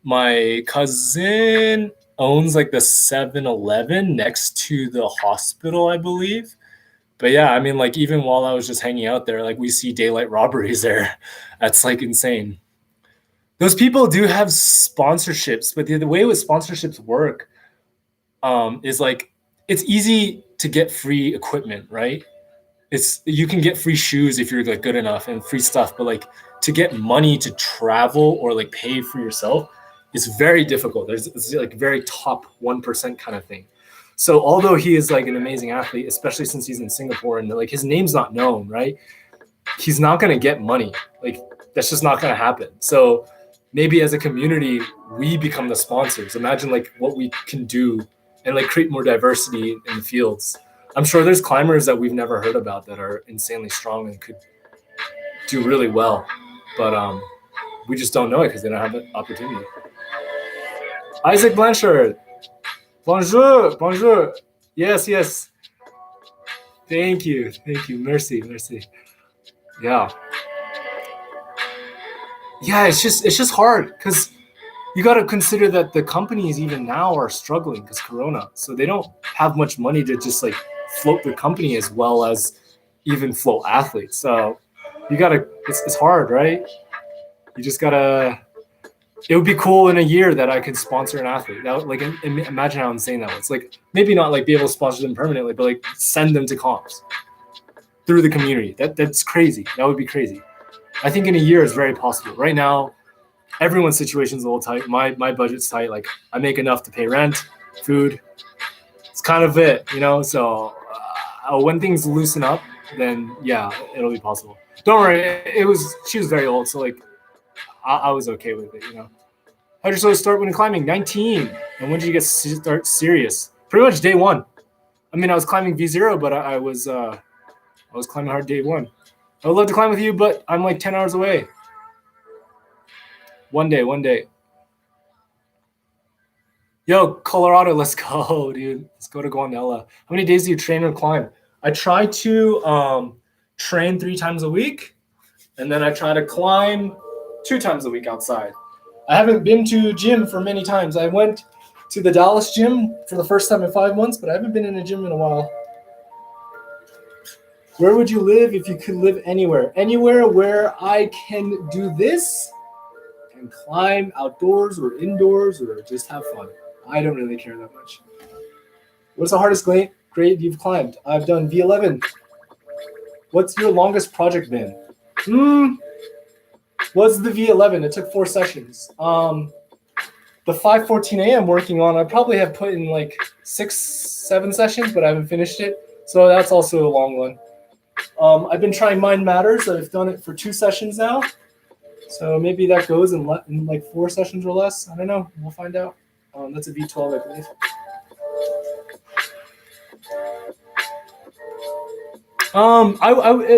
my cousin owns like the 7-Eleven next to the hospital, I believe. But yeah, I mean, like even while I was just hanging out there, like we see daylight robberies there. That's like insane. Those people do have sponsorships, but the way with sponsorships work is like it's easy to get free equipment, right? You can get free shoes if you're like good enough and free stuff, but like to get money to travel or like pay for yourself is very difficult. It's like very top 1% kind of thing. So although he is like an amazing athlete, especially since he's in Singapore and like his name's not known, right? He's not going to get money. Like that's just not going to happen. So maybe as a community, we become the sponsors. Imagine like what we can do and like create more diversity in the fields. I'm sure there's climbers that we've never heard about that are insanely strong and could do really well. But we just don't know it because they don't have the opportunity. Isaac Blanchard. Bonjour, bonjour. Yes, yes. Thank you. Merci. Yeah. Yeah, it's just hard because you got to consider that the companies even now are struggling because Corona. So they don't have much money to just like float their company as well as even float athletes. So you got to, it's hard, right? You just got to, it would be cool in a year that I could sponsor an athlete. That like imagine how insane that was. Like maybe not like be able to sponsor them permanently, but like send them to comps through the community. That's crazy. That would be crazy. I think in a year is very possible. Right now, everyone's situation is a little tight. My budget's tight. Like I make enough to pay rent, food. It's kind of it, you know. So when things loosen up, then yeah, it'll be possible. Don't worry. She was very old, so like I was okay with it, you know. How did you start when climbing? 19. And when did you get start serious? Pretty much day one. I mean, I was climbing V0, but I was climbing hard day one. I would love to climb with you, but I'm like 10 hours away. One day. Yo, Colorado, let's go, dude. Let's go to Guanella. How many days do you train or climb? I try to train 3 times a week, and then I try to climb 2 times a week outside. I haven't been to gym for many times. I went to the Dallas gym for the first time in 5 months, but I haven't been in a gym in a while. Where would you live if you could live anywhere? Anywhere where I can do this and climb outdoors or indoors or just have fun. I don't really care that much. What's the hardest grade you've climbed? I've done V11. What's your longest project been? Was the V11. It took 4 sessions. The 5:14 I'm working on, I probably have put in like 6-7 sessions, but I haven't finished it. So that's also a long one. I've been trying Mind Matters. I've done it for 2 sessions now. So maybe that goes in like 4 sessions or less. I don't know. We'll find out. That's a V12, I believe.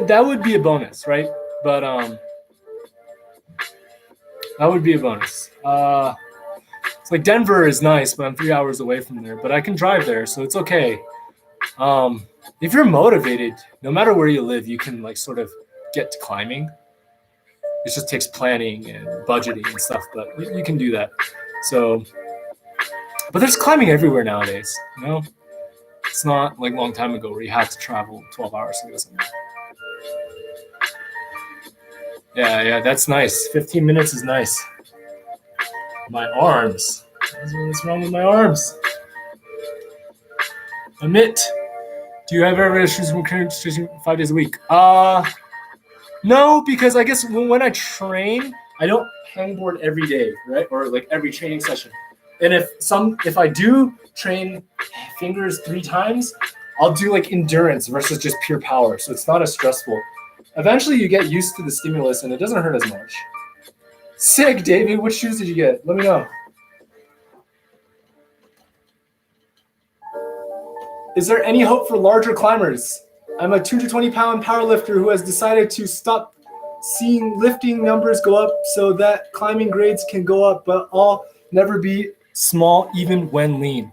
That would be a bonus, right? But that would be a bonus. It's like Denver is nice, but I'm 3 hours away from there. But I can drive there, so it's okay. If you're motivated, no matter where you live, you can like sort of get to climbing. It just takes planning and budgeting and stuff, but you can do that. So, but there's climbing everywhere nowadays, you know? It's not like a long time ago where you had to travel 12 hours to go somewhere. Yeah, that's nice. 15 minutes is nice. My arms. What's wrong with my arms? Amit, do you have ever issues from training 5 days a week? No, because I guess when I train, I don't hangboard every day, right? Or like every training session. And if I do train fingers 3 times, I'll do like endurance versus just pure power. So it's not as stressful. Eventually you get used to the stimulus and it doesn't hurt as much. Sick, David. What shoes did you get? Let me know. Is there any hope for larger climbers? I'm a 220-pound powerlifter who has decided to stop seeing lifting numbers go up so that climbing grades can go up, but I'll never be small even when lean.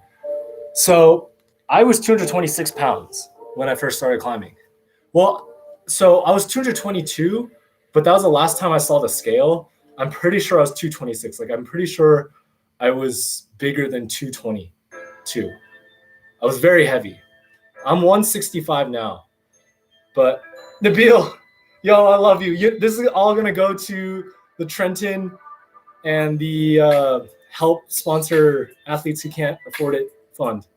So I was 226 pounds when I first started climbing. Well, so I was 222, but that was the last time I saw the scale. I'm pretty sure I was 226. Like, I'm pretty sure I was bigger than 222. I was very heavy. I'm 165 now. But Nabil, yo, I love you. This is all going to go to the Trenton and the help sponsor athletes who can't afford it fund.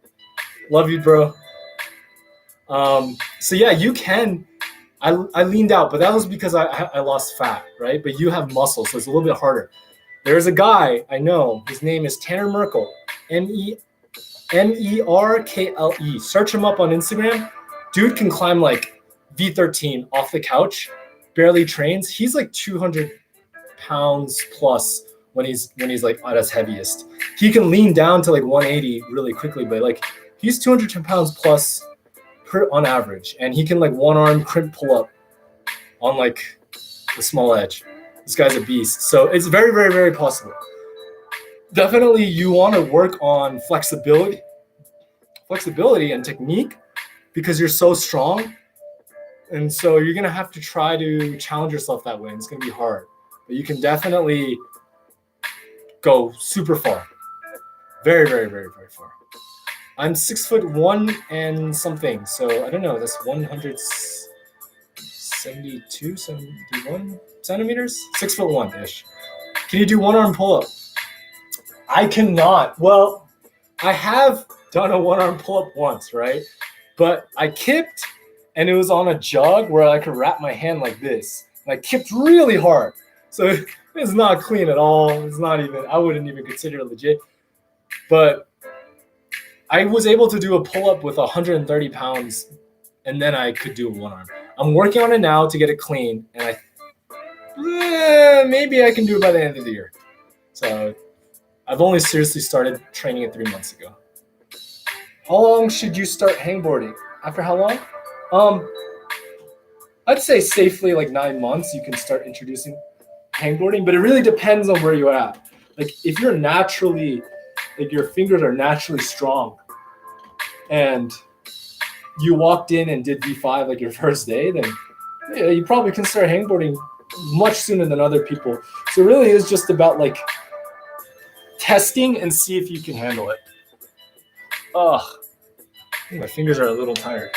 Love you, bro. So yeah, you can. I leaned out, but that was because I lost fat, right? But you have muscle, so it's a little bit harder. There's a guy I know. His name is Tanner Merkel, Merkle. Search him up on Instagram. Dude can climb like V13 off the couch, barely trains. He's like 200 pounds plus when he's like at his heaviest. He can lean down to like 180 really quickly, but like he's 210 pounds plus on average, and he can like one arm crimp pull up on like the small edge. This guy's a beast. So it's very, very, very possible. Definitely you want to work on flexibility and technique because you're so strong. And so you're going to have to try to challenge yourself that way. And it's going to be hard, but you can definitely go super far. Very, very, very, very far. I'm 6'1" and something. So I don't know. That's 172, 71 centimeters, 6'1" ish. Can you do one arm pull up? I cannot. Well, I have done a one arm pull up once, right? But I kipped and it was on a jug where I could wrap my hand like this. And I kipped really hard. So it's not clean at all. It's not even, I wouldn't even consider it legit. But I was able to do a pull-up with 130 pounds, and then I could do a one arm. I'm working on it now to get it clean, and maybe I can do it by the end of the year. So I've only seriously started training it 3 months ago. How long should you start hangboarding? After how long? I'd say safely like 9 months you can start introducing hangboarding, but it really depends on where you're at. Like if you're naturally, like your fingers are naturally strong and you walked in and did V5 like your first day, then yeah, you probably can start hangboarding much sooner than other people. So it really is just about like testing and see if you can handle it. Ugh, my fingers are a little tired.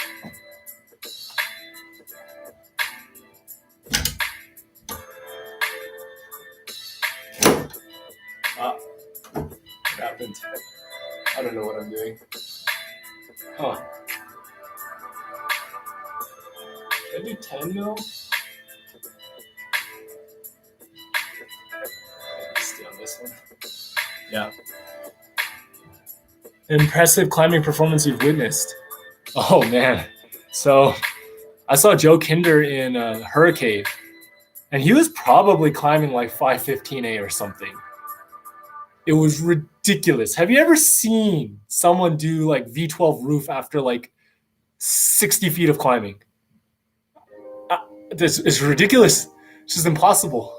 What happened? I don't know what I'm doing. Huh. Should I do 10 mil? Stay on this one. Yeah. Impressive climbing performance you've witnessed. Oh man. So I saw Joe Kinder in Hurricane, and he was probably climbing like 515A or something. It was ridiculous. Have you ever seen someone do like V12 roof after like 60 feet of climbing? This is ridiculous. It's just impossible.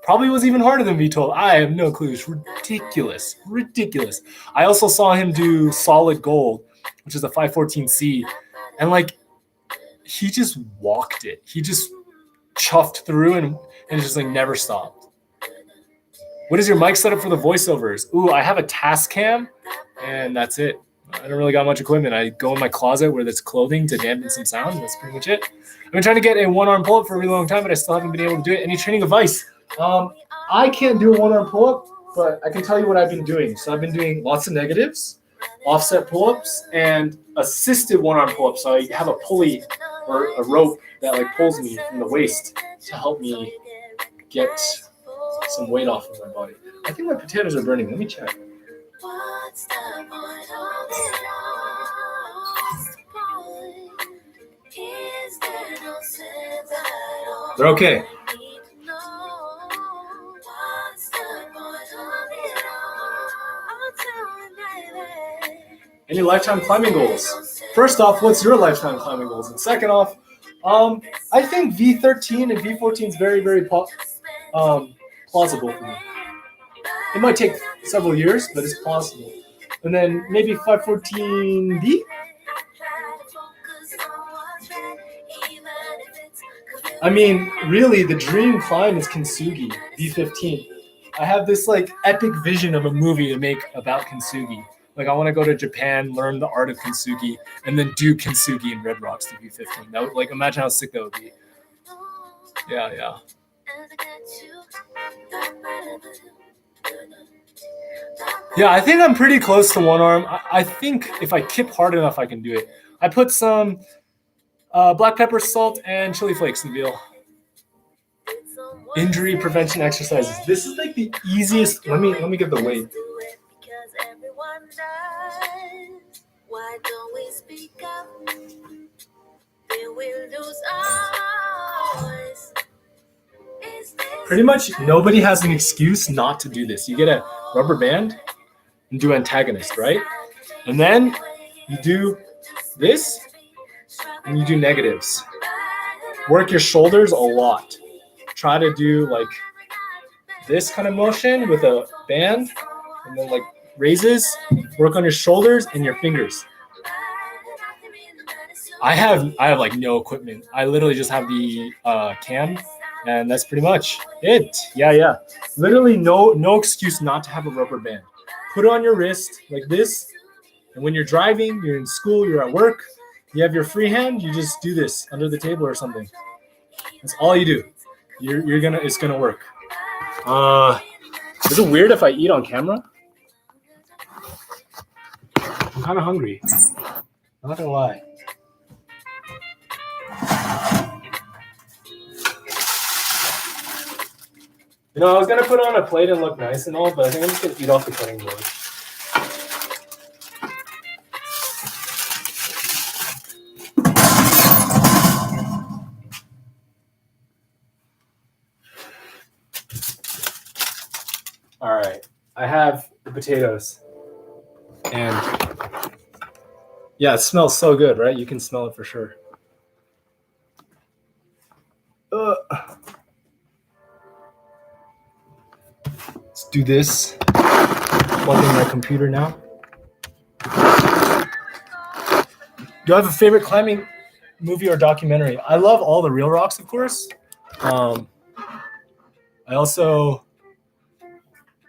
Probably was even harder than V12. I have no clue. It's ridiculous. Ridiculous. I also saw him do solid gold, which is a 514C. And like, he just walked it. He just chuffed through and just like never stopped. What is your mic setup for the voiceovers? Ooh, I have a Tascam, and that's it. I don't really got much equipment. I go in my closet where there's clothing to dampen some sound, and that's pretty much it. I've been trying to get a one-arm pull-up for a really long time, but I still haven't been able to do it. Any training advice? I can't do a one-arm pull-up, but I can tell you what I've been doing. So I've been doing lots of negatives, offset pull-ups, and assisted one-arm pull-ups. So I have a pulley or a rope that like pulls me from the waist to help me get some weight off of my body. I think my potatoes are burning. Let me check. They're okay. Any lifetime climbing goals? First off, what's your lifetime climbing goals? And second off, I think V13 and V14 is very, very plausible for me. It might take several years, but it's plausible. And then maybe 514D? I mean, really, the dream climb is Kintsugi, V15. I have this like epic vision of a movie to make about Kintsugi. Like I want to go to Japan, learn the art of Kintsugi, and then do Kintsugi in Red Rocks to V15. That would, like, imagine how sick that would be. Yeah. Yeah, I think I'm pretty close to one arm. I think if I kip hard enough, I can do it. I put some black pepper, salt, and chili flakes in the meal. Injury prevention exercises. This is like the easiest. Let me get the weight. Why don't we speak up? Then we'll lose our voice. Pretty much nobody has an excuse not to do this. You get a rubber band and do antagonist, right? And then you do this and you do negatives. Work your shoulders a lot. Try to do like this kind of motion with a band and then like raises. Work on your shoulders and your fingers. I have like no equipment. I literally just have the cam, and that's pretty much it. Yeah. Literally no excuse not to have a rubber band. Put it on your wrist like this, and when you're driving, you're in school, you're at work, you have your free hand, you just do this under the table or something. That's all you do. It's gonna work. Is it weird if I eat on camera? I'm kind of hungry. I'm not gonna lie. You know, I was gonna put on a plate and look nice and all, but I think I'm just gonna eat off the cutting board. All right, I have the potatoes. And yeah, it smells so good, right? You can smell it for sure. Let's do this. Plug in my computer now. Do I have a favorite climbing movie or documentary? I love all the Real Rocks, of course. I also,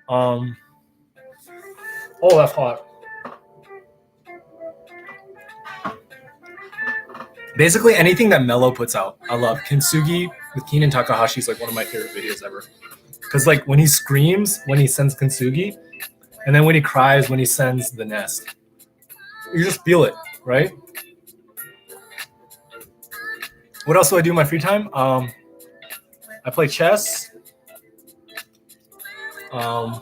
oh, that's hot. Basically anything that Mello puts out, I love. Kintsugi with Keenan Takahashi is like one of my favorite videos ever. Because like when he screams when he sends Kintsugi, and then when he cries when he sends the nest, you just feel it, right? What else do I do in my free time? I play chess. I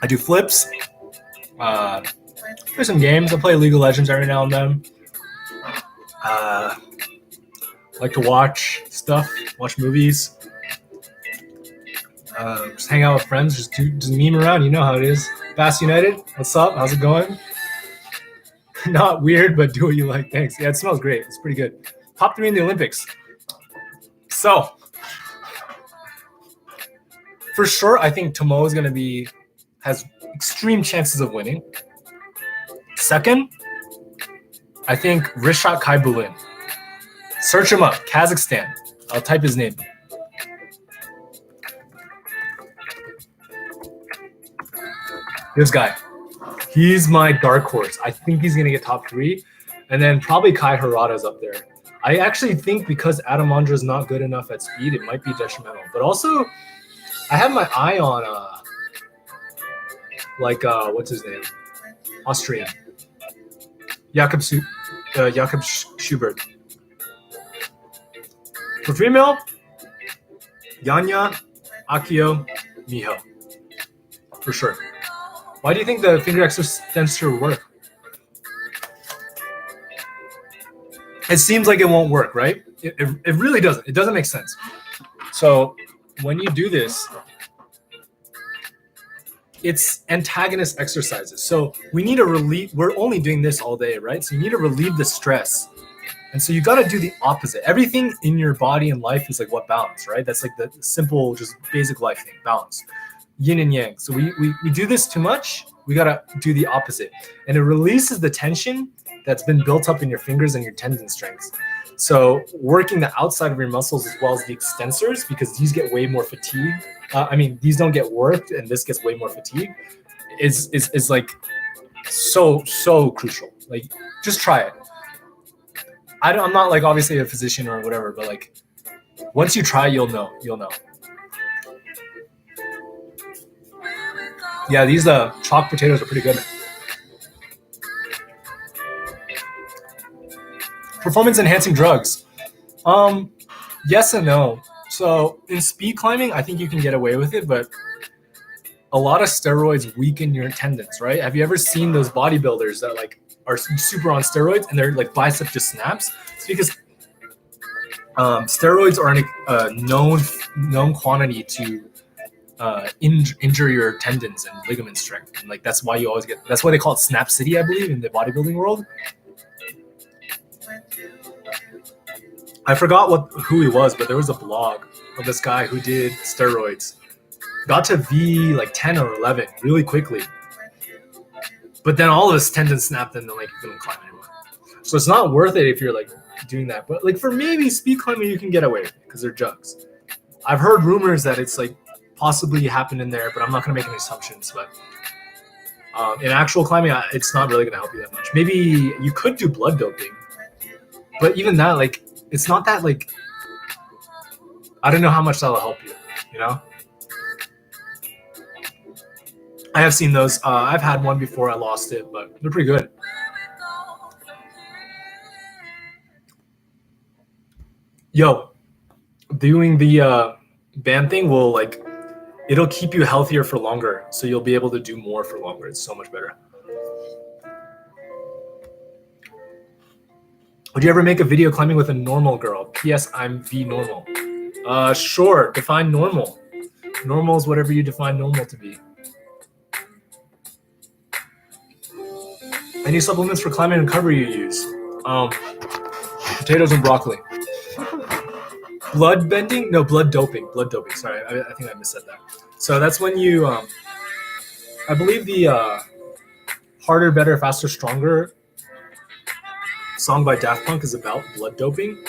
do flips. Play some games. I play League of Legends every now and then. Like to watch stuff, watch movies. Just hang out with friends, just meme around. You know how it is. Bass United, what's up? How's it going? Not weird, but do what you like. Thanks. Yeah, it smells great. It's pretty good. Top 3 in the Olympics. So, for sure, I think Tomo is has extreme chances of winning. Second, I think Rishak Kaibulin. Search him up, Kazakhstan. I'll type his name. This guy. He's my dark horse. I think he's going to get top 3. And then probably Kai Harada's up there. I actually think because Adam Ondra is not good enough at speed, it might be detrimental. But also, I have my eye on, what's his name? Austrian. Jakob Schubert. For female, Yanya, Akio, Miho. For sure. Why do you think the finger extensor will work? It seems like it won't work, right? It really doesn't. It doesn't make sense. So when you do this, it's antagonist exercises. So we need to relieve, we're only doing this all day, right? So you need to relieve the stress. And so you got to do the opposite. Everything in your body and life is like what? Balance, right? That's like the simple, just basic life thing, balance. Yin and yang. So we do this too much, we got to do the opposite. And it releases the tension that's been built up in your fingers and your tendon strengths. So working the outside of your muscles as well as the extensors, because these get way more fatigue. These don't get worked and this gets way more fatigue, is like so crucial. Like, just try it. I'm not like obviously a physician or whatever, but like once you try, you'll know. Yeah, these chalk potatoes are pretty good. Performance enhancing drugs. Yes and no. So in speed climbing, I think you can get away with it, but a lot of steroids weaken your tendons, right? Have you ever seen those bodybuilders that like are super on steroids and their like bicep just snaps? It's because steroids are a known quantity to injure your tendons and ligament strength. And like that's why they call it Snap City, I believe, in the bodybuilding world. I forgot who he was, but there was a blog of this guy who did steroids. Got to V like 10 or 11 really quickly. But then all of his tendons snapped and then like he couldn't climb anymore. So it's not worth it if you're like doing that. But like for maybe speed climbing, you can get away with it because they're jugs. I've heard rumors that it's like possibly happened in there, but I'm not going to make any assumptions. But in actual climbing, it's not really going to help you that much. Maybe you could do blood doping. But even that, like, it's not that, like, I don't know how much that'll help you, you know? I have seen those. I've had one before. I lost it, but they're pretty good. Yo, doing the band thing will, like, it'll keep you healthier for longer, so you'll be able to do more for longer. It's so much better. Would you ever make a video climbing with a normal girl? P.S. I'm V normal. Sure. Define normal. Normal is whatever you define normal to be. Any supplements for climbing and recovery you use? Potatoes and broccoli. Blood bending? No, blood doping. Blood doping. Sorry, I think I missaid that. So that's when you, I believe the Harder, Better, Faster, Stronger song by Daft Punk is about blood doping,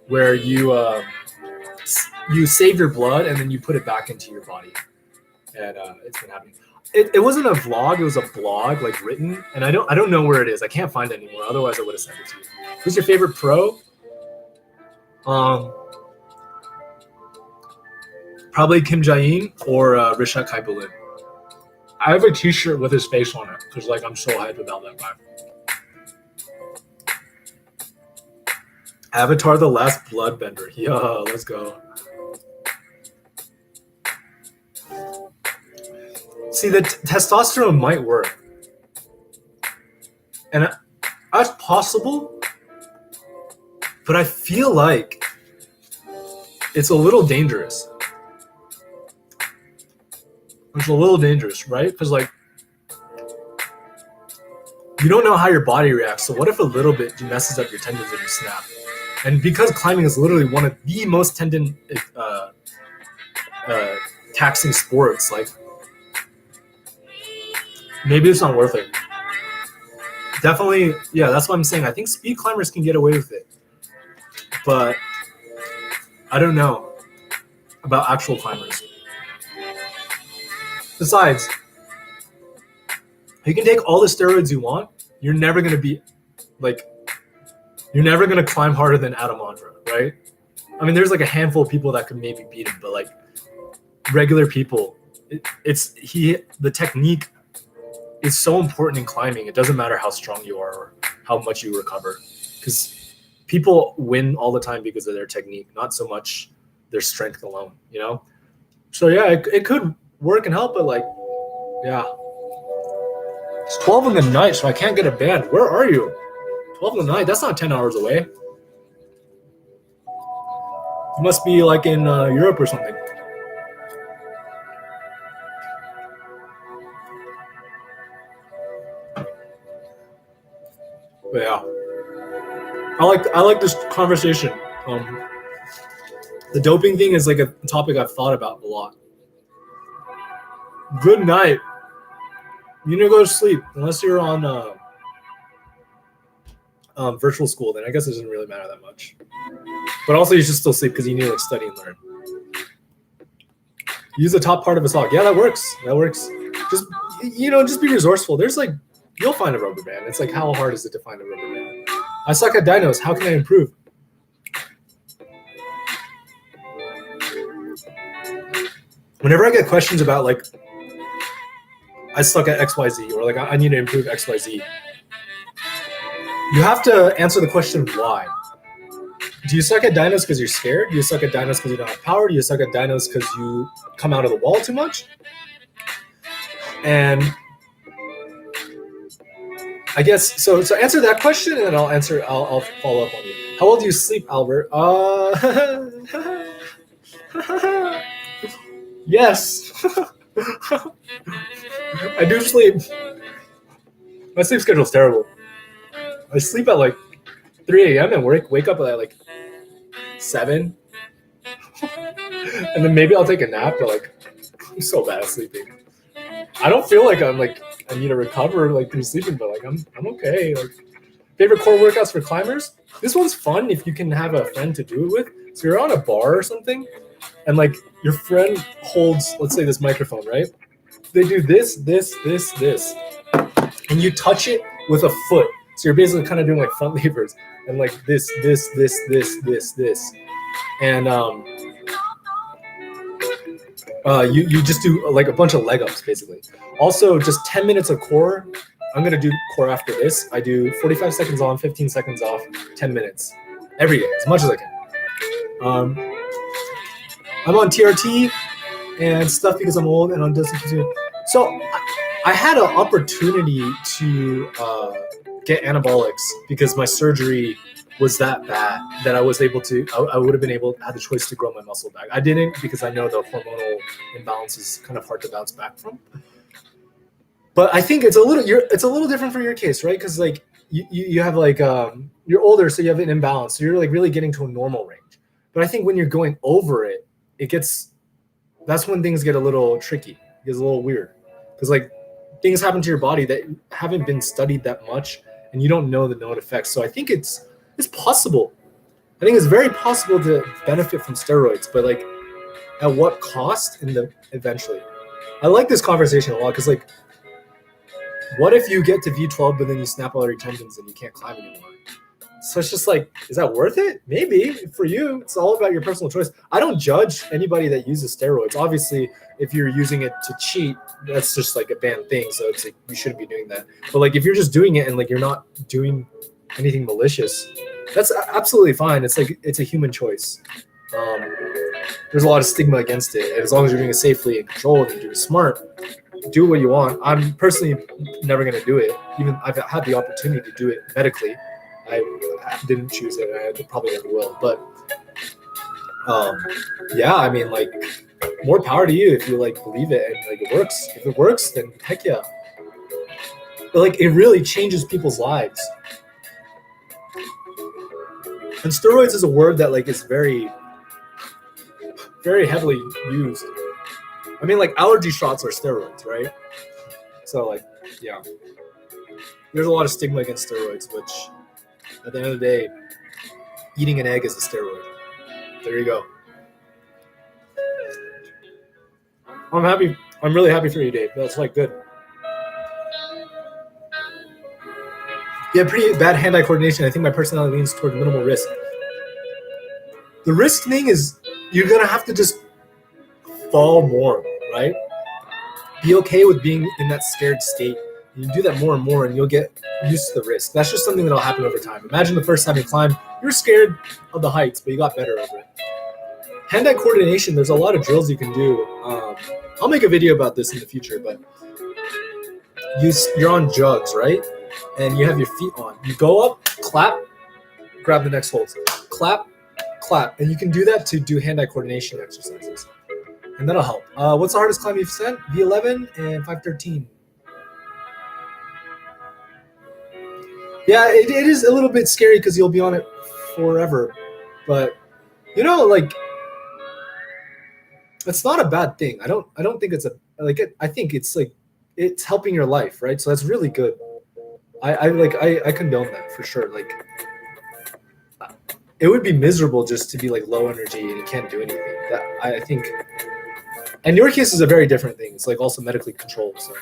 where you save your blood and then you put it back into your body. And it's been happening. It wasn't a vlog, it was a blog, like written, and I don't know where it is. I can't find it anymore. Otherwise I would have sent it to you. Who's your favorite pro? Probably Kim Jae-in or Rishabh Kaibulin. I have a t-shirt with his face on it because like I'm so hyped about that guy. Avatar: The Last Bloodbender. Yeah, let's go. See, the testosterone might work. And that's possible, but I feel like it's a little dangerous. It's a little dangerous, right? Because, like, you don't know how your body reacts. So what if a little bit messes up your tendons and you snap? And because climbing is literally one of the most tendon taxing sports, like, maybe it's not worth it. Definitely, yeah, that's what I'm saying. I think speed climbers can get away with it. But I don't know about actual climbers. Besides, you can take all the steroids you want. You're never going to be, like, you're never going to climb harder than Adam Ondra, right? I mean, there's like a handful of people that could maybe beat him, but like regular people, the technique is so important in climbing. It doesn't matter how strong you are or how much you recover, because people win all the time because of their technique, not so much their strength alone, you know? So yeah, it could work and help, but like, yeah. It's 12 in the night, so I can't get a band. Where are you? 12 in the night? That's not 10 hours away. You must be like in Europe or something. But yeah, I like this conversation. The doping thing is like a topic I've thought about a lot. Good night. You need to go to sleep unless you're on virtual school. Then I guess it doesn't really matter that much. But also, you should still sleep because you need to like study and learn. Use the top part of a sock. Yeah, that works. That works. Just just be resourceful. There's like you'll find a rubber band. It's like how hard is it to find a rubber band? I suck at dinos. How can I improve? Whenever I get questions about like I suck at XYZ or like I need to improve XYZ, you have to answer the question why. Do you suck at dinos because you're scared? Do you suck at dinos because you don't have power? Do you suck at dinos because you come out of the wall too much? And I guess so answer that question and then I'll follow up on you. How well do you sleep, Albert? Yes. I do sleep. My sleep schedule's terrible. I sleep at like 3 a.m. and wake up at like 7. And then maybe I'll take a nap, but like I'm so bad at sleeping. I don't feel like I'm like I need to recover like through sleeping, but like I'm okay. Like favorite core workouts for climbers? This one's fun if you can have a friend to do it with. So you're on a bar or something and like your friend holds, let's say this microphone, right? They do this, and you touch it with a foot. So you're basically kind of doing like front levers and like this. And you just do like a bunch of leg ups basically. Also just 10 minutes of core. I'm going to do core after this. I do 45 seconds on, 15 seconds off, 10 minutes every day, as much as I can. I'm on TRT and stuff because I'm old and on discipline. So I had an opportunity to get anabolics because my surgery was that bad that I was able to, I would have been able to have the choice to grow my muscle back. I didn't because I know the hormonal imbalance is kind of hard to bounce back from. But I think it's a little different for your case, right? Because like you have like you're older, so you have an imbalance, so you're like really getting to a normal range. But I think when you're going over it, that's when things get a little tricky. It gets a little weird because like things happen to your body that haven't been studied that much, and you don't know the known effects. So I think it's possible. I think it's very possible to benefit from steroids, but like at what cost? Eventually, I like this conversation a lot because like. What if you get to V12 but then you snap all your tendons and you can't climb anymore? So it's just like, is that worth it? Maybe for you. It's all about your personal choice. I don't judge anybody that uses steroids. Obviously, if you're using it to cheat, that's just like a banned thing. So it's like you shouldn't be doing that. But like if you're just doing it and like you're not doing anything malicious, that's absolutely fine. It's like it's a human choice. There's a lot of stigma against it. And as long as you're doing it safely and controlled and doing it smart, do what you want. I'm personally never going to do it. Even I've had the opportunity to do it medically. I didn't choose it. I probably never will. But yeah, I mean, like, more power to you if you like believe it and like it works. If it works, then heck yeah. But like, it really changes people's lives. And steroids is a word that like is very, very heavily used. I mean, like allergy shots are steroids, right? So like, yeah, there's a lot of stigma against steroids, which at the end of the day, eating an egg is a steroid. There you go. I'm happy. I'm really happy for you, Dave. That's like good. You have pretty bad hand-eye coordination. I think my personality leans toward minimal risk. The risk thing is you're going to have to just fall more, right? Be okay with being in that scared state. You do that more and more and you'll get used to the risk. That's just something that'll happen over time. Imagine the first time you climbed, you were scared of the heights, but you got better over it. Hand-eye coordination, there's a lot of drills you can do. I'll make a video about this in the future, but you're on jugs, right? And you have your feet on. You go up, clap, grab the next hold. Clap, clap. And you can do that to do hand-eye coordination exercises. And that'll help. What's the hardest climb you've sent? V11 and 513. Yeah, it is a little bit scary because you'll be on it forever. But like it's not a bad thing. I don't think it's I think it's like it's helping your life, right? So that's really good. I condone that for sure. Like it would be miserable just to be like low energy and you can't do anything. That I think, and your case is a very different thing. It's like also medically controlled. So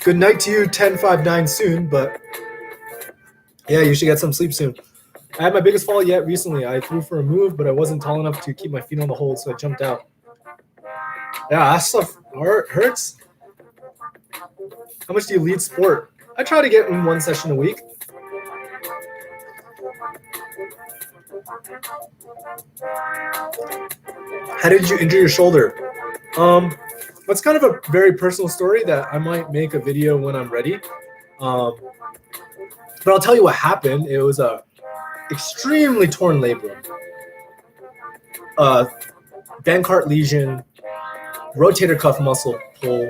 good night to you, 10:59 soon. But yeah, you should get some sleep soon. I had my biggest fall yet recently. I threw for a move, but I wasn't tall enough to keep my feet on the hold, so I jumped out. Yeah, that stuff hurts. How much do you lead sport? I try to get in one session a week. How did you injure your shoulder? That's kind of a very personal story that I might make a video when I'm ready. But I'll tell you what happened. It was a extremely torn labrum, Bankart lesion, rotator cuff muscle pull,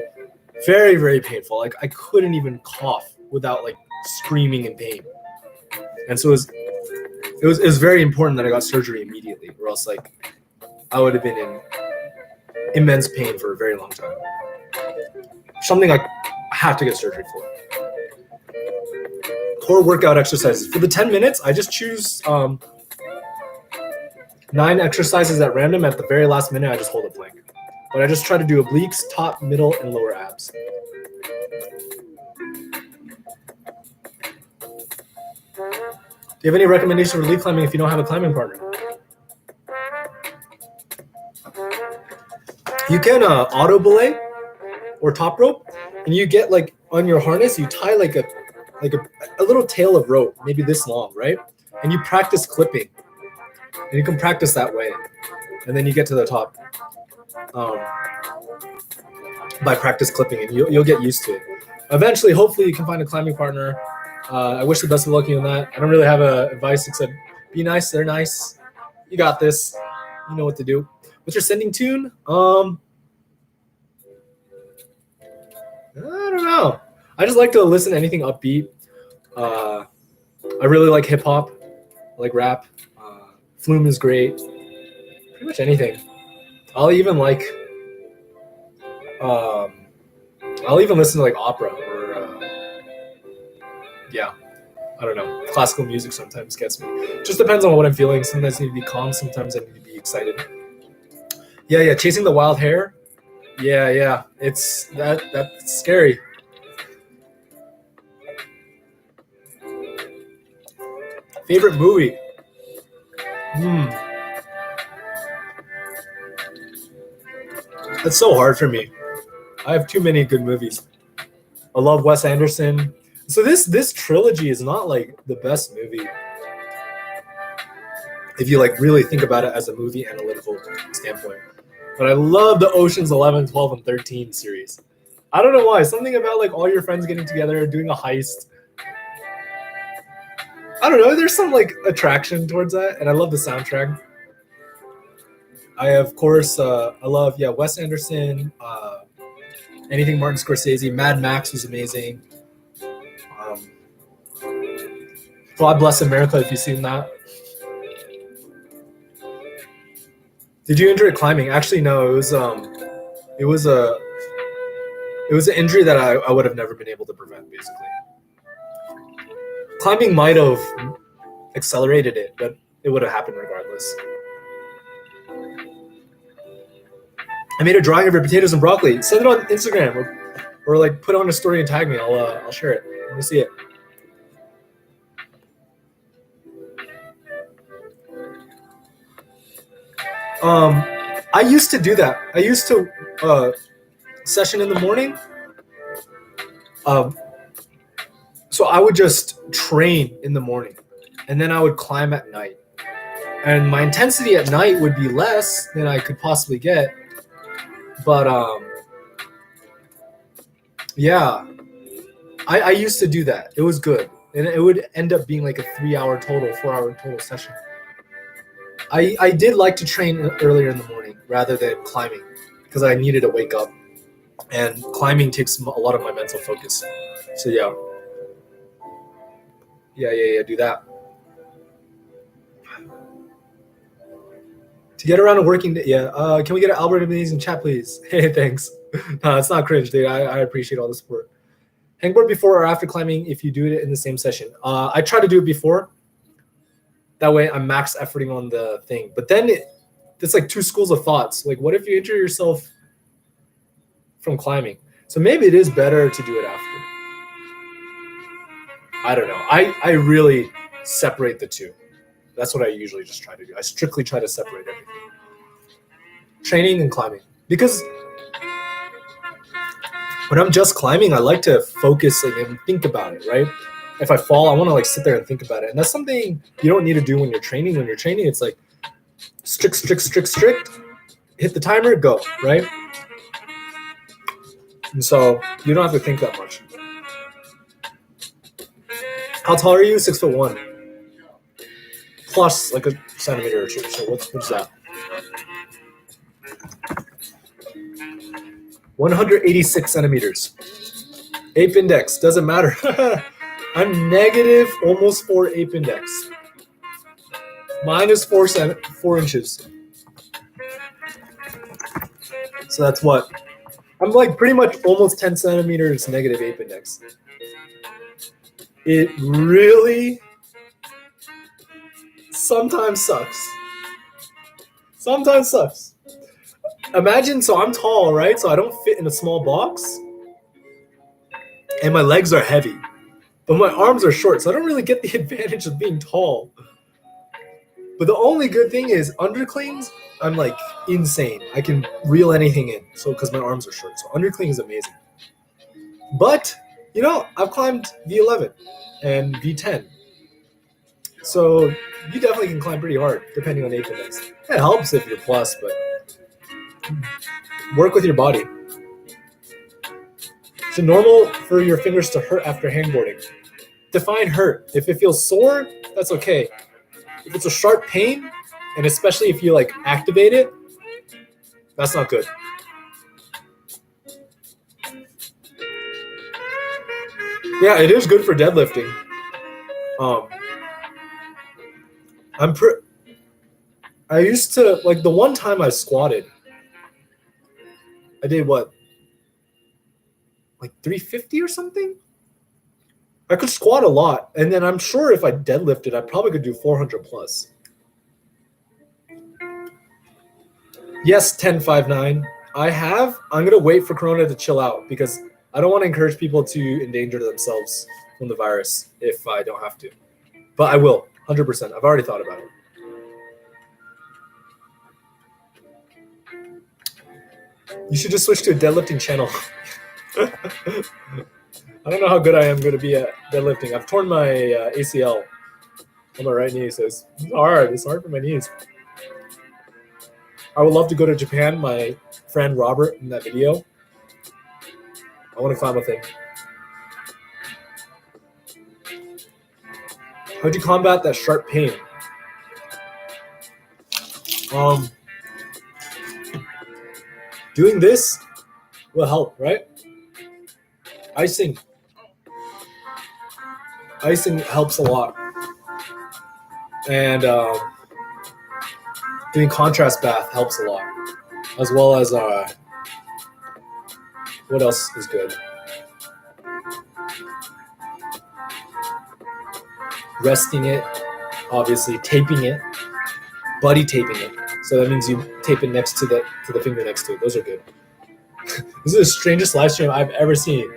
very, very painful. Like I couldn't even cough without like screaming in pain. And so it was very important that I got surgery immediately, or else like I would have been in immense pain for a very long time. Something I have to get surgery for. Core workout exercises. For the 10 minutes, I just choose 9 exercises at random. At the very last minute, I just hold a plank. But I just try to do obliques, top, middle, and lower abs. Do you have any recommendations for lead climbing if you don't have a climbing partner? You can auto belay or top rope, and you get like on your harness, you tie like a little tail of rope, maybe this long, right? And you practice clipping, and you can practice that way, and then you get to the top by practice clipping, and you'll get used to it. Eventually, hopefully, you can find a climbing partner. I wish the best of luck on that. I don't really have advice except be nice. They're nice. You got this. You know what to do. What's your sending tune? I don't know. I just like to listen to anything upbeat. I really like hip hop. I like rap. Flume is great. Pretty much anything. I'll even listen to like opera or yeah. I don't know. Classical music sometimes gets me. Just depends on what I'm feeling. Sometimes I need to be calm. Sometimes I need to be excited. Yeah. Chasing the wild hare. Yeah. It's that's scary. Favorite movie? That's so hard for me. I have too many good movies. I love Wes Anderson. So this trilogy is not like the best movie if you like really think about it as a movie analytical standpoint. But I love the Ocean's 11, 12, and 13 series. I don't know why. Something about like all your friends getting together, doing a heist. I don't know. There's some like attraction towards that, and I love the soundtrack. I of course I love Wes Anderson. Anything Martin Scorsese. Mad Max was amazing. God Bless America, if you've seen that. Did you enjoy climbing? Actually, no. It was an injury that I would have never been able to prevent, basically. Climbing might have accelerated it, but it would have happened regardless. I made a drawing of your potatoes and broccoli. Send it on Instagram or like put it on a story and tag me. I'll share it. Let me see it. I used to do that. I used to session in the morning. So I would just train in the morning, and then I would climb at night. And my intensity at night would be less than I could possibly get. But I used to do that. It was good, and it would end up being like a 4-hour total session. I did like to train earlier in the morning rather than climbing because I needed to wake up. and climbing takes a lot of my mental focus. So yeah, do that. To get around a working day, yeah. Can we get an Albert Amazing chat, please? Hey, thanks. No, it's not cringe, dude. I appreciate all the support. Hangboard before or after climbing if you do it in the same session. I try to do it before. That way I'm max efforting on the thing. But then it's like two schools of thoughts. Like, what if you injure yourself from climbing? So maybe it is better to do it after. I don't know. I really separate the two. That's what I usually just try to do. I strictly try to separate everything. Training and climbing. Because when I'm just climbing, I like to focus and think about it, right? If I fall, I want to sit there and think about it. And that's something you don't need to do when you're training. When you're training, it's like strict. Hit the timer, go, right? And so you don't have to think that much. How tall are you? 6'1". Plus a centimeter or two. So what's that? 186 centimeters. Ape index, doesn't matter. I'm negative almost 4 ape index. Minus 4 inches. So that's what? I'm pretty much almost 10 centimeters negative ape index. It really sometimes sucks. Imagine, so I'm tall, right? So I don't fit in a small box. And my legs are heavy. But my arms are short, so I don't really get the advantage of being tall. But the only good thing is underclings, I'm insane. I can reel anything in, so because my arms are short. So undercling is amazing. But, I've climbed V11 and V10. So you definitely can climb pretty hard, depending on ape index. It helps if you're plus, but work with your body. Is it normal for your fingers to hurt after hangboarding? Define hurt. If it feels sore, that's okay. If it's a sharp pain, and especially if you activate it, that's not good. Yeah, it is good for deadlifting. I used to, the one time I squatted, I did what? 350 or something? I could squat a lot. And then I'm sure if I deadlifted, I probably could do 400 plus. Yes, 1059. I'm going to wait for Corona to chill out because I don't want to encourage people to endanger themselves from the virus if I don't have to. But I will, 100%. I've already thought about it. You should just switch to a deadlifting channel. I don't know how good I am going to be at deadlifting. I've torn my ACL on my right knee, so it's hard. It's hard for my knees. I would love to go to Japan. My friend Robert in that video, I want to climb with him. How'd you combat that sharp pain? Doing this will help, right? Icing helps a lot. And doing contrast bath helps a lot. As well as, what else is good? Resting it, obviously, taping it, buddy taping it. So that means you tape it next to the finger next to it. Those are good. This is the strangest live stream I've ever seen.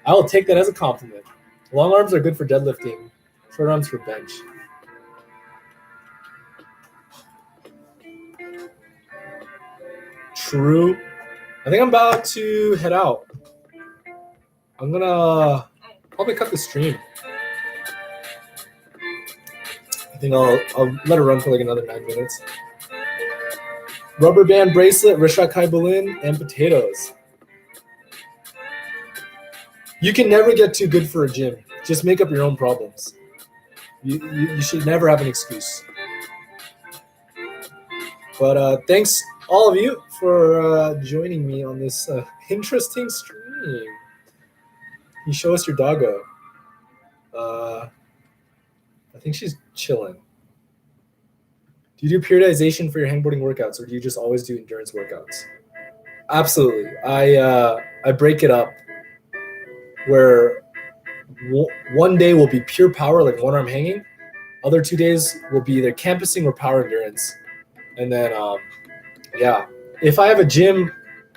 I will take that as a compliment. Long arms are good for deadlifting. Short arms for bench. True. I think I'm about to head out. I'm gonna probably cut the stream. I think I'll let it run for another 9 minutes. Rubber band bracelet, Rishakai balloon, and potatoes. You can never get too good for a gym. Just make up your own problems. You should never have an excuse. But thanks all of you for joining me on this interesting stream. You show us your doggo. I think she's chilling. Do you do periodization for your hangboarding workouts, or do you just always do endurance workouts? Absolutely. I break it up where one day will be pure power, like one arm hanging. Other 2 days will be either campusing or power endurance. And then, yeah, if I have a gym,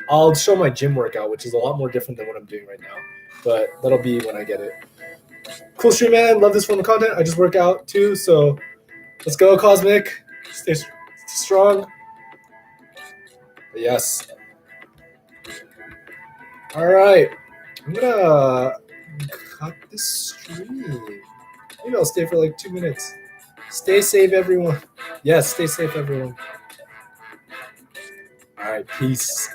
I'll show my gym workout, which is a lot more different than what I'm doing right now. But that'll be when I get it. Cool stream, man. Love this form of content. I just work out too, so let's go, Cosmic. Stay strong. Yes. All right. I'm gonna cut this stream. Maybe I'll stay for like 2 minutes. Stay safe, everyone. Yes, stay safe, everyone. All right, peace.